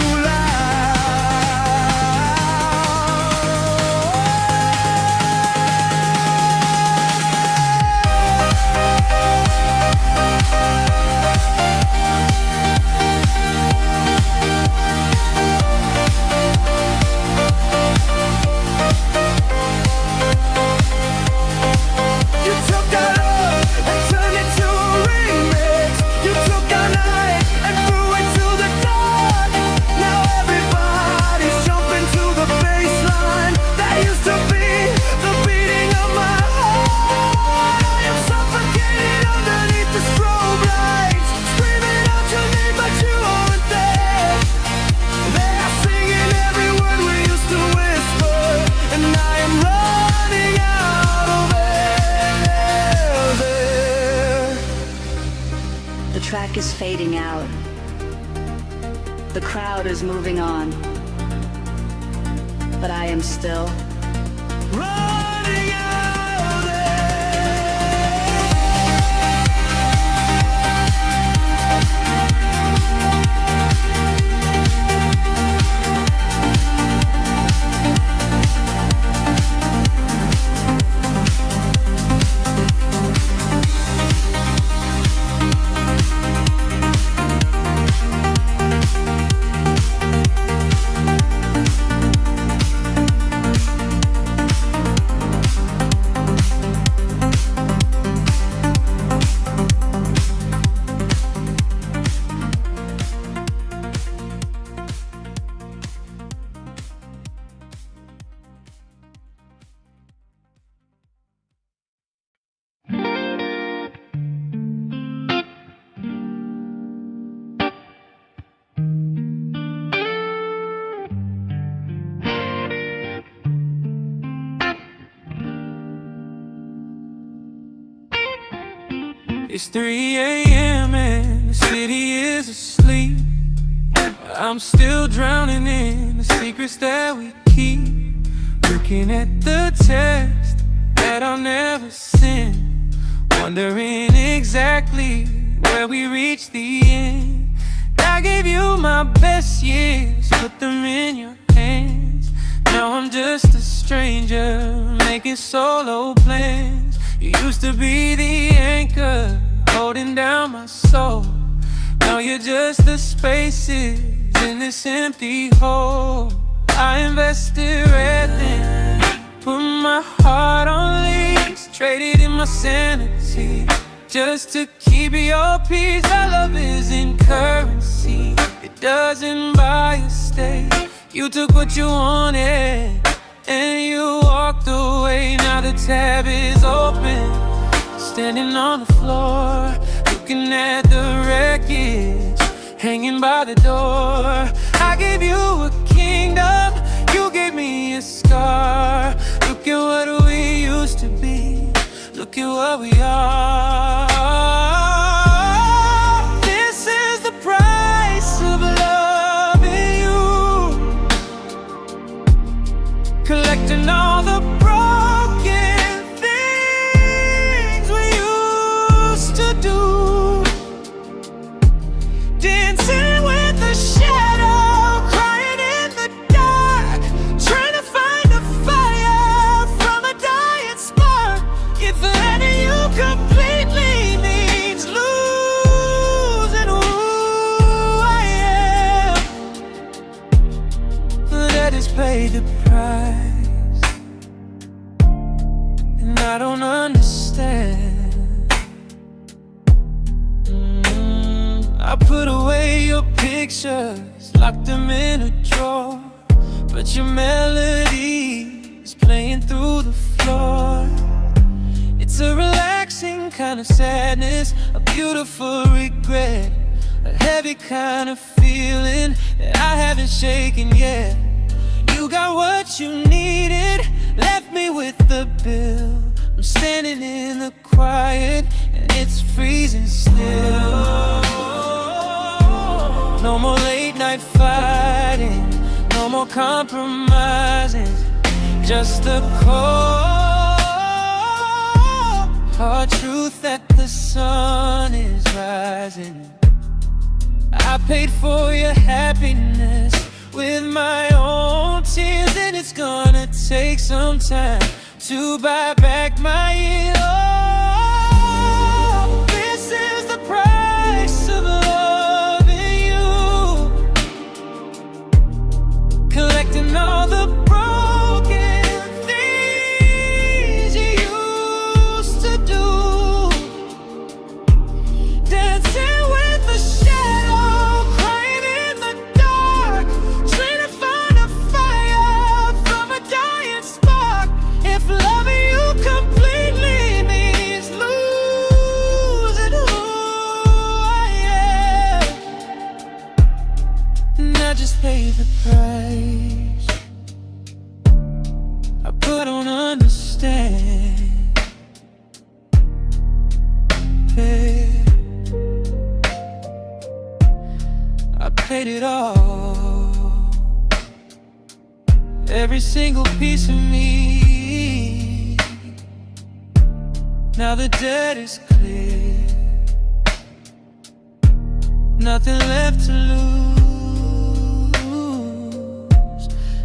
F: You took our love and turned it to a remix. You took our night and threw it to the dark. Now everybody's jumping to the baseline. That used to be the beating of my heart. I am suffocating underneath the strobe lights, screaming out your name, but you aren't there. They are singing every word we used to whisper, and I am running out of air.
H: The track is fading out. The crowd is moving on. But I am still
F: Running out It's 3 a.m. and the city is asleep. I'm still drowning in the secrets that we keep, looking at the text that I'll never send, wondering exactly where we reach the end. I gave you my best years, put them in your hands. Now I'm just a stranger, making solo plans. You used to be the anchor, holding down my soul. Now you're just the spaces in this empty hole. I invested everything, put my heart on lease, traded in my sanity just to keep your peace. Our love isn't currency, it doesn't buy a stay. You took what you wanted and you walked away. Now the tab is open, standing on the floor, looking at the wreckage hanging by the door. I gave you a kingdom, you gave me a scar. Look at what we used to be, look at what we are. This is the price of loving you, collecting all the broken things we used to do, dancing with the shadow, crying in the dark, trying to find a fire from a dying spark. If letting you completely means losing who I am, that has paid the price, and I don't understand. I put away your pictures, locked them in a drawer, but your melodies
A: playing through the floor. It's a relaxing kind of sadness, a beautiful regret, a heavy kind of feeling that I haven't shaken yet. You got what you needed, left me with the bill. I'm standing in the quiet and it's freezing still. No more late night fighting, no more compromising, just the cold hard truth that the sun is rising. I paid for your happiness with my own tears, and it's gonna take some time to buy back my years. Oh, this is the price of loving you, collecting all the broken things you used to do, dancing with the shadow, crying in the dark, trying to find a fire from a dying spark. If loving you completely means losing who I am, and I just paid the price. I don't understand. I paid it all, every single piece of me. Now the debt is clear, nothing left to lose,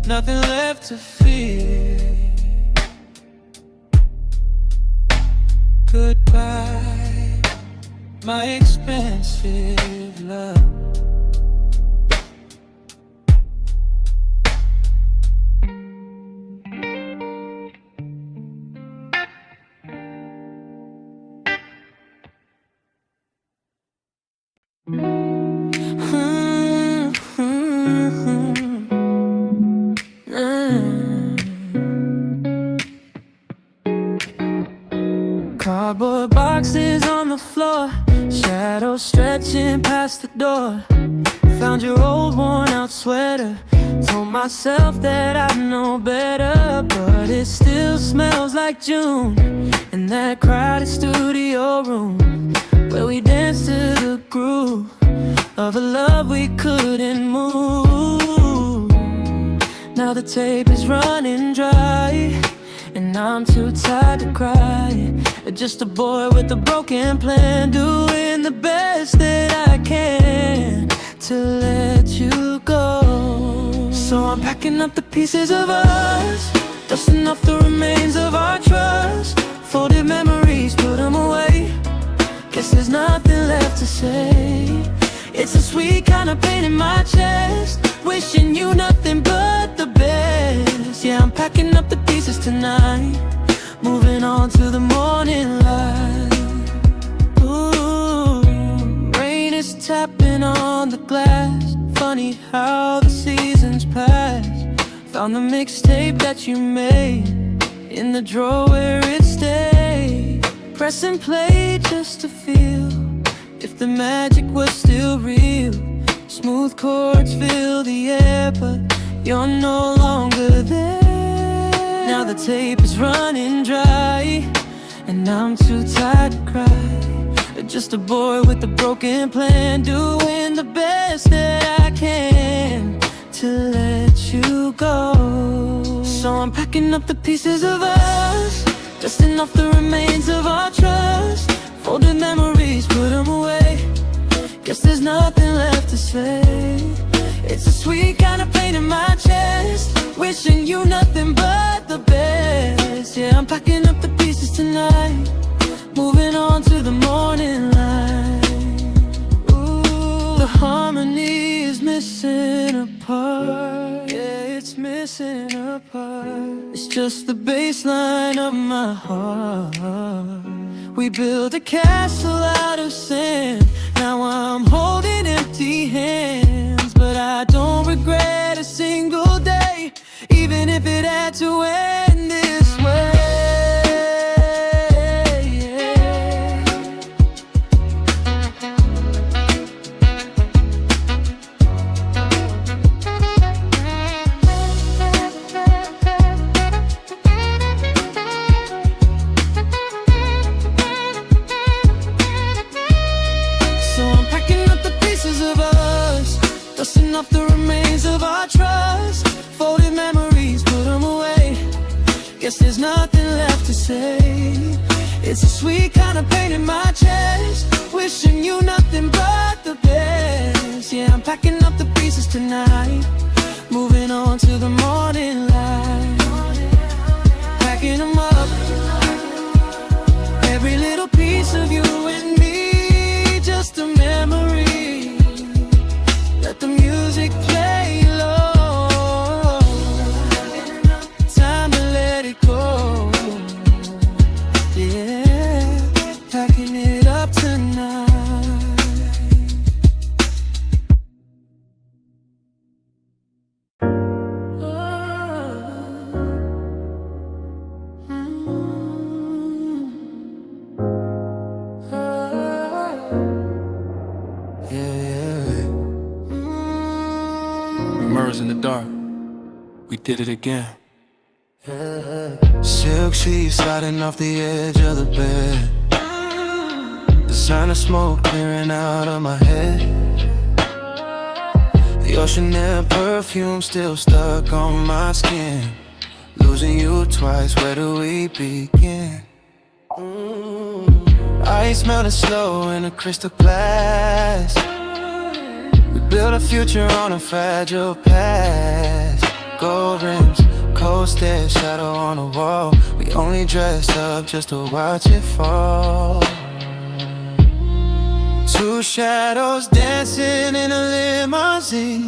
A: nothing left to fear. Goodbye, my expensive love. Cardboard boxes on the floor, shadows stretching past the door. Found your old worn out sweater, told myself that I'd know better, but it still smells like June in that crowded studio room where we danced to the groove of a love we couldn't move. Now the tape is running dry and I'm too tired to cry. Just a boy with a broken plan, doing the best that I can to let you go. So I'm packing up the pieces of us, dusting off the remains of our trust, folded memories, put them away. Guess there's nothing left to say. It's a sweet kind of pain in my chest, wishing you nothing but the best. Yeah, I'm packing up the pieces tonight, moving on to the morning light. Ooh, rain is tapping on the glass, funny how the seasons pass. Found the mixtape that you made in the drawer where it stayed, pressing play just to feel if the magic was still real. Smooth chords fill the air, but you're no longer there. Now the tape is running dry and I'm too tired to cry. Just a boy with a broken plan, doing the best that I can to let you go. So I'm packing up the pieces of us, dusting off the remains of our trust, folded memories, put them away. Guess there's nothing left to say. It's a sweet kind of pain in my chest, wishing you nothing but the best. Yeah, I'm packing up the pieces tonight, moving on to the morning light. Ooh, the harmony is missing a part. Yeah, it's missing a part. It's just the baseline of my heart. We built a castle out of sand, now I'm holding empty hands. But I don't regret a single day, even if it had to end nothing left to say. It's a sweet kind of pain in my chest, wishing you nothing but the best. Yeah, I'm packing up the pieces tonight, moving on to the morning light. Packing them up, every little piece of you and me, just a memory. Let the music play low, time to let it go. Yeah, packing it up tonight.
F: Murs in the dark, we did it again.
A: Silk sheets sliding off the edge of the bed, the sign of smoke clearing out of my head. Your Chanel perfume still stuck on my skin. Losing you twice, where do we begin? Ice melting slow in a crystal glass. We built a future on a fragile past. Gold rims, cold stairs, shadow on the wall. We only dressed up just to watch it fall. Two shadows dancing in a limousine,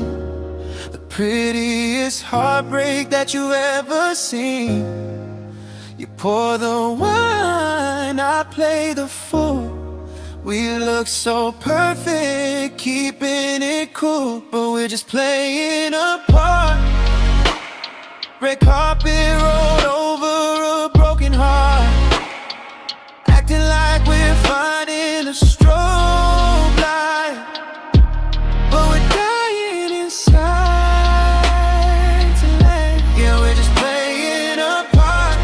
A: the prettiest heartbreak that you ever seen. You pour the wine, I play the fool. We look so perfect, keeping it cool, but we're just playing a part. Red carpet rolled over a broken heart, acting like we're finding a strobe light, but we're dying inside tonight. Yeah, we're just playing a part.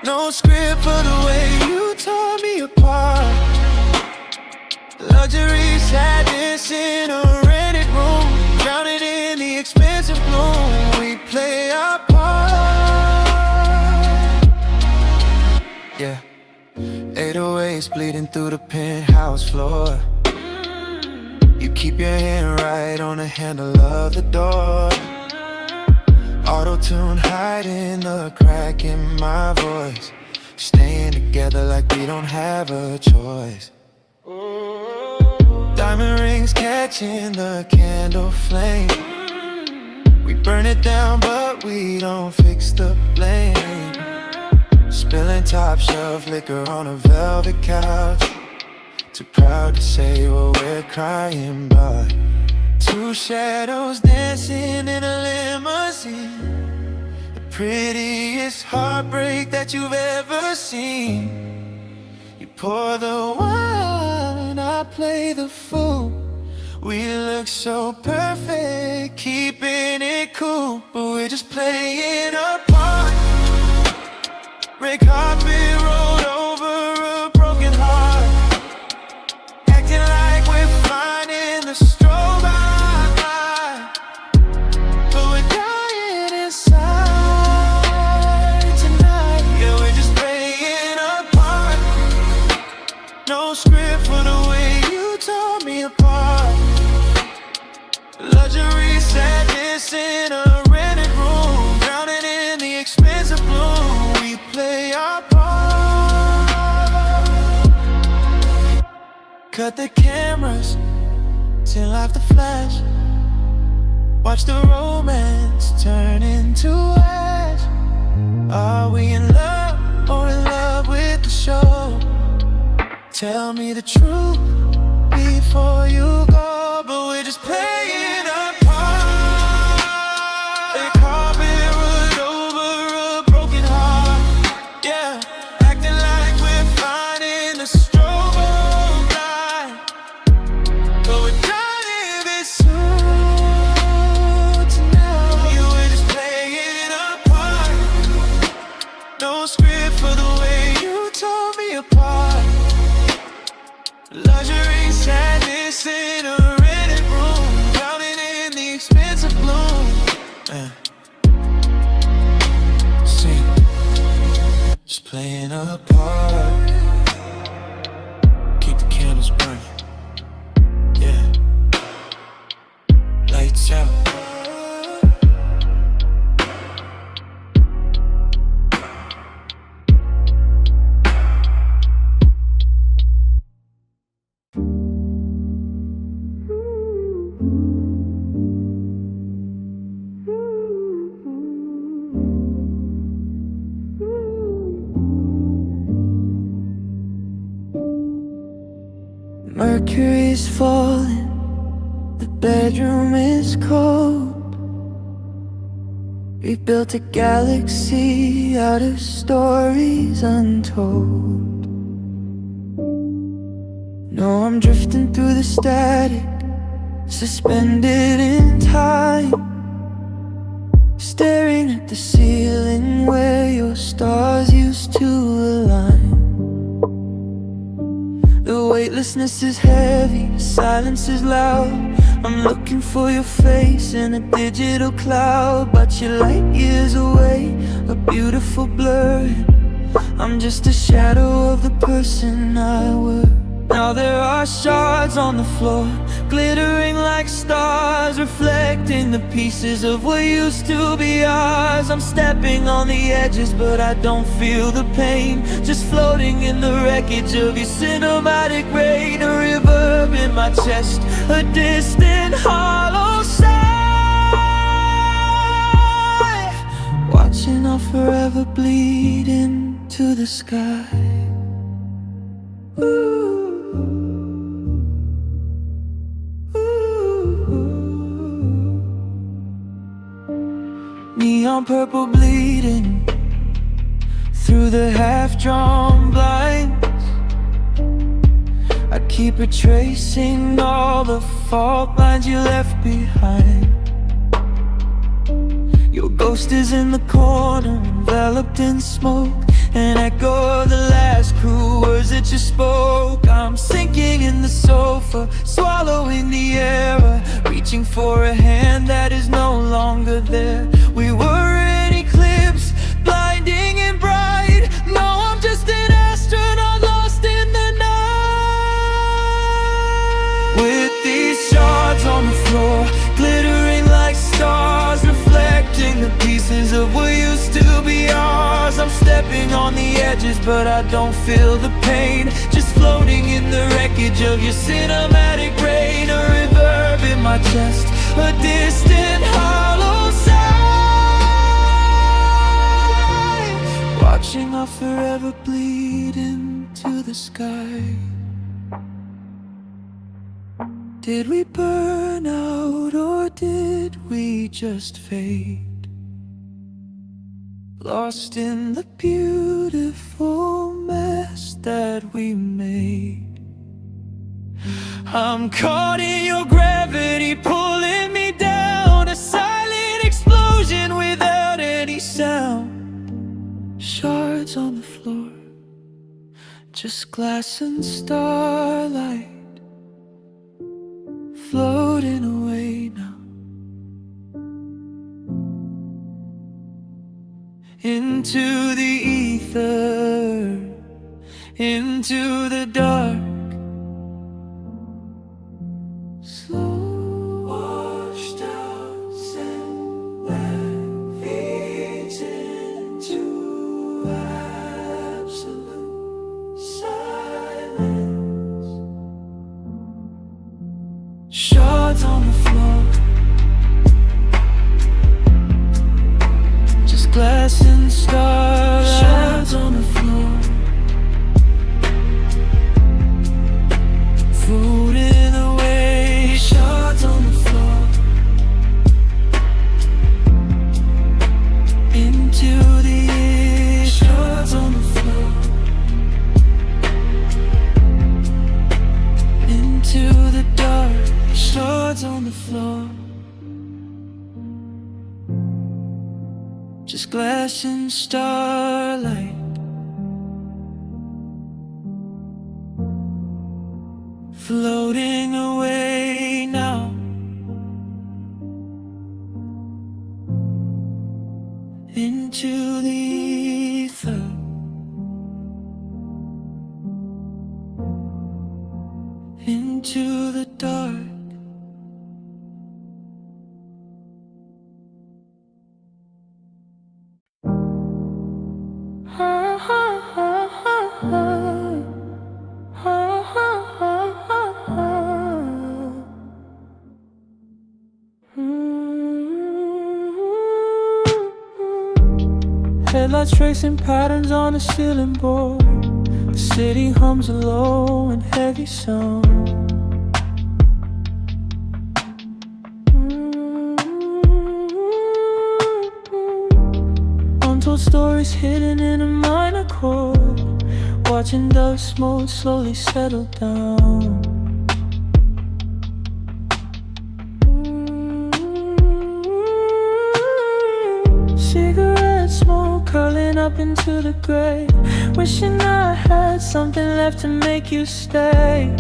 A: No script for the way you tore me apart. Luxury sadness in a rented room, drowning in the expensive gloom. We play our part. Yeah, 808s bleeding through the penthouse floor. You keep your hand right on the handle of the door. Auto-tune hiding the crack in my voice, staying together like we don't have a choice. Diamond rings catching the candle flame. We burn it down, but we don't fix the blame. Spilling top shelf liquor on a velvet couch, too proud to say what we're crying about. Two shadows dancing in a limousine, the prettiest heartbreak that you've ever seen. You pour the wine, I play the fool. We look so perfect, keeping it cool, but we're just playing a part. Red carpet rolled over a broken heart, acting like we're finding the strobe light, but we're dying inside tonight. Yeah, we're just playing a part. No script for the way you tore me apart. Luxury sadness in a rented room, drowning in the expensive bloom. We play our part. Cut the cameras, till off the flash. Watch the romance turn into ash. Are we in love or in love with the show? Tell me the truth before you go, but we're just playing a part. A carpet rolled over a broken heart, yeah, acting like we're finding a strobe light, but we're dying this soon tonight. Yeah, we're just playing a part. No script for the way you tore me apart. Luxury sadness in a rented room, drowning in the expensive gloom. Sing. just playing a part. Keep the candles burning, yeah. Lights out. Mercury's falling, the bedroom is cold. We built a galaxy out of stories untold. No, I'm drifting through the static, suspended in time, staring at the ceiling where your stars used to align. The weightlessness is heavy, the silence is loud. I'm looking for your face in a digital cloud, but you're light years away, a beautiful blur. I'm just a shadow of the person I were. Now there are shards on the floor, glittering like stars, reflecting the pieces of what used to be ours. I'm stepping on the edges, but I don't feel the pain, just floating in the wreckage of your cinematic rain. A reverb in my chest, a distant hollow sigh, watching I'll forever bleed into the sky. Ooh. Neon purple bleeding through the half-drawn blinds. I keep retracing all the fault lines you left behind. Your ghost is in the corner, enveloped in smoke, an echo of the last cruel words that you spoke. I'm sinking in the sofa, swallowing the air, reaching for a hand that is no longer there. We were in eclipse, blinding and bright. No, I'm just an astronaut lost in the night. With these shards on the floor, glittering like stars, reflecting the pieces of what used to be ours. I'm stepping on the edges, but I don't feel the pain, just floating in the wreckage of your cinematic rain. A reverb in my chest, a distant hollow sigh, watching I'll forever bleed into the sky. Did we burn out or did we just fade? Lost in the beautiful mess that we made. I'm caught in your gravity, pulling me down, a silent explosion without any sound. Shards on the floor, just glass and starlight, floating away now into the ether, into the dark. Slow washed out, send that feeds into absolute silence. Shards on the floor, just glass and stars. Shards on the floor, floating away. Shards on the floor, into the air. Shards on the floor, into the dark. Shards on the floor, just glass and starlight, floating away now into the ether, into the dark. Headlights tracing patterns on the ceiling board. The city hums a low and heavy sound. Untold stories hidden in a minor chord. Watching dust mold slowly settle down. Cigarette smoke curling up into the gray. Wishing I had something left to make you stay.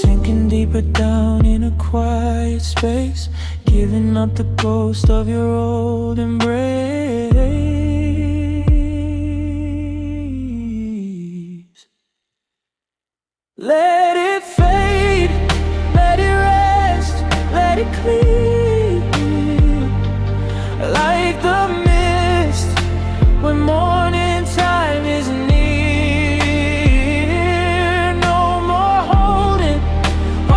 A: Sinking deeper down in a quiet space, giving up the ghost of your old embrace. Let it fade, let it rest, let it clear, like the mist when morning time is near. No more holding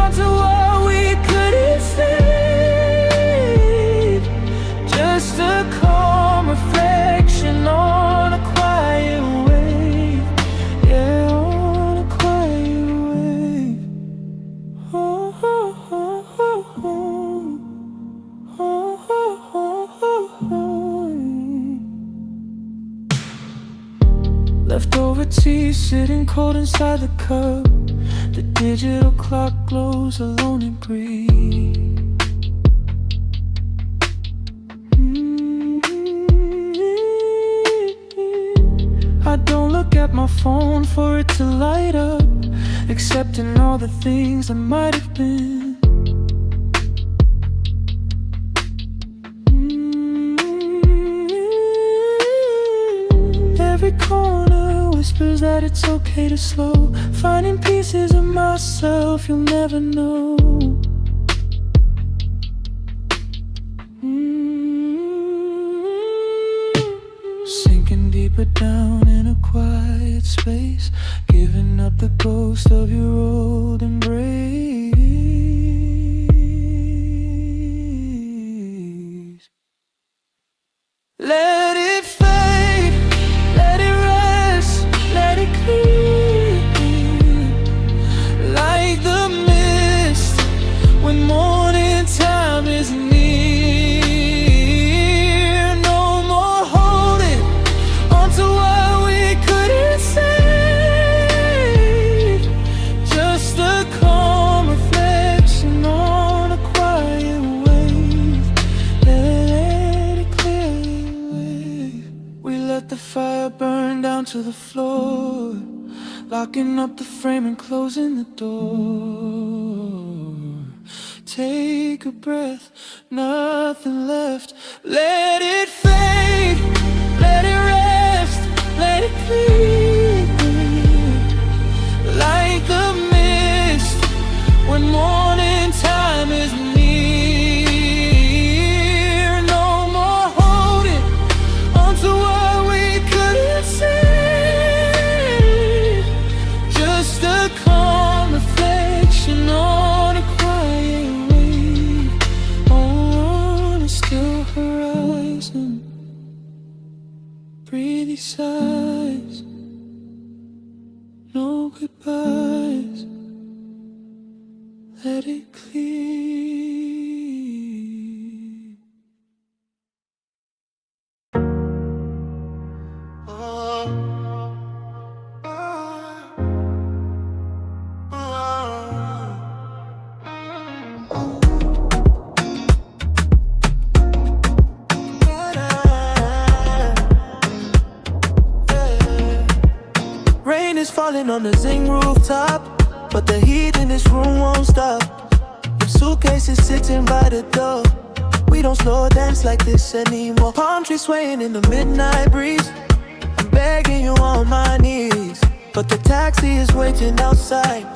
A: onto what we couldn't save. Just a calm reflection on a quiet wave. Yeah, on a quiet wave. Oh, oh, oh, oh, oh. Leftover tea sitting cold inside the cup. The digital clock glows alone and breathes. I don't look at my phone for it to light up, accepting all the things that might have been. Every corner whispers that it's okay to slow, finding pieces of myself you'll never know. Sinking deeper down in a quiet space, giving up the ghost of your old embrace. Let it fade, let it rest, let it clear, like the mist when morning time is near. No more holding onto what we couldn't save. Just a calm reflection on a quiet wave. Let it clear. We let the fire burn down to the floor, locking up the frame and closing the door. Take a breath, nothing left. Let it fade, let it rest, let it clear, like the mist when morning time is near. No more holding onto what we couldn't save. Just a calm reflection on a quiet wave, on a still horizon. Breathe these sighs, no goodbyes. Let it clear. Rain is falling on the Zing rooftop, but the heat in this room won't stop. Your suitcase is sitting by the door. We don't slow dance like this anymore. Palm trees swaying in the midnight breeze. I'm begging you on my knees, but the taxi is waiting outside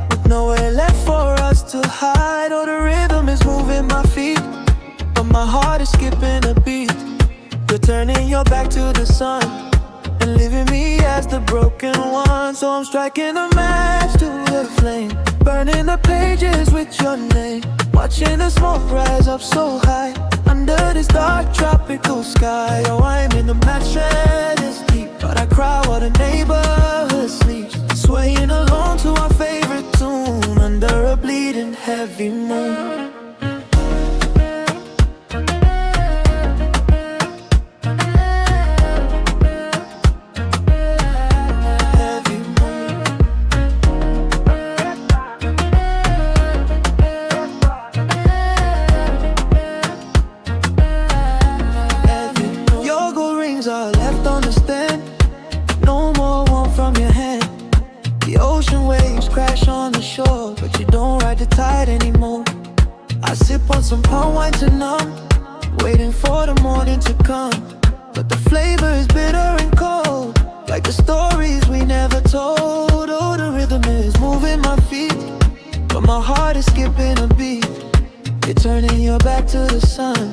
A: with nowhere left for us to hide. Oh, the rhythm is moving my feet, but my heart is skipping a beat. You're turning your back to the sun and leaving me as the broken one. So I'm striking a match to the flame, burning the pages with your name, watching the smoke rise up so high under this dark tropical sky. Oh, I'm in the mattress deep, but I cry while the neighborhood sleeps, swaying along to our favorite tune under a bleeding heavy moon. Are left on the stand, no more warmth from your hand. The ocean waves crash on the shore, but you don't ride the tide anymore. I sip on some palm wine to numb, waiting for the morning to come. But the flavor is bitter and cold, like the stories we never told. Oh, the rhythm is moving my feet, but my heart is skipping a beat. You're turning your back to the sun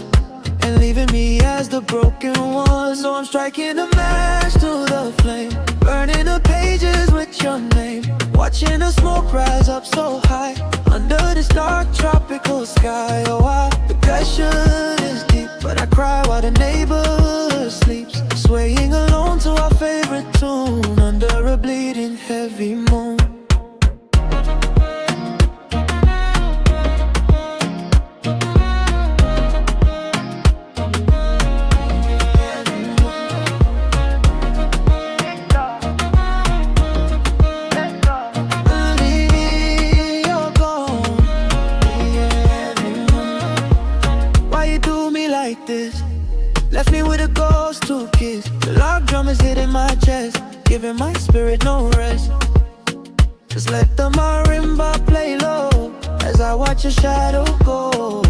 A: and leaving me as the broken one. So I'm striking a match to the flame, burning the pages with your name, watching the smoke rise up so high under this dark tropical sky. Oh, the pressure is deep, but I cry while the neighbor sleeps, swaying alone to our favorite tune under a bleeding heavy moon. Left me with a ghost to kiss. The locked drum is hitting my chest, giving my spirit no rest. Just let the marimba play low as I watch your shadow go.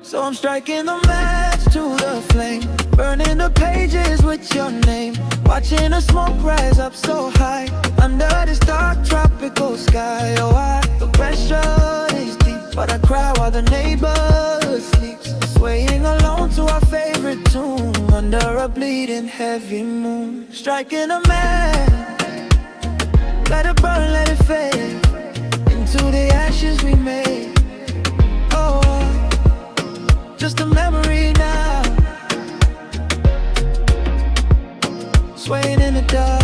A: So I'm striking a match to the flame, burning the pages with your name, watching the smoke rise up so high under this dark tropical sky. Oh, the pressure is deep, but I cry while the neighbor sleeps, swaying along to our favorite tune under a bleeding heavy moon. Striking a match, let it burn, let it fade into the ashes we made. Oh, just a memory now, swaying in the dark.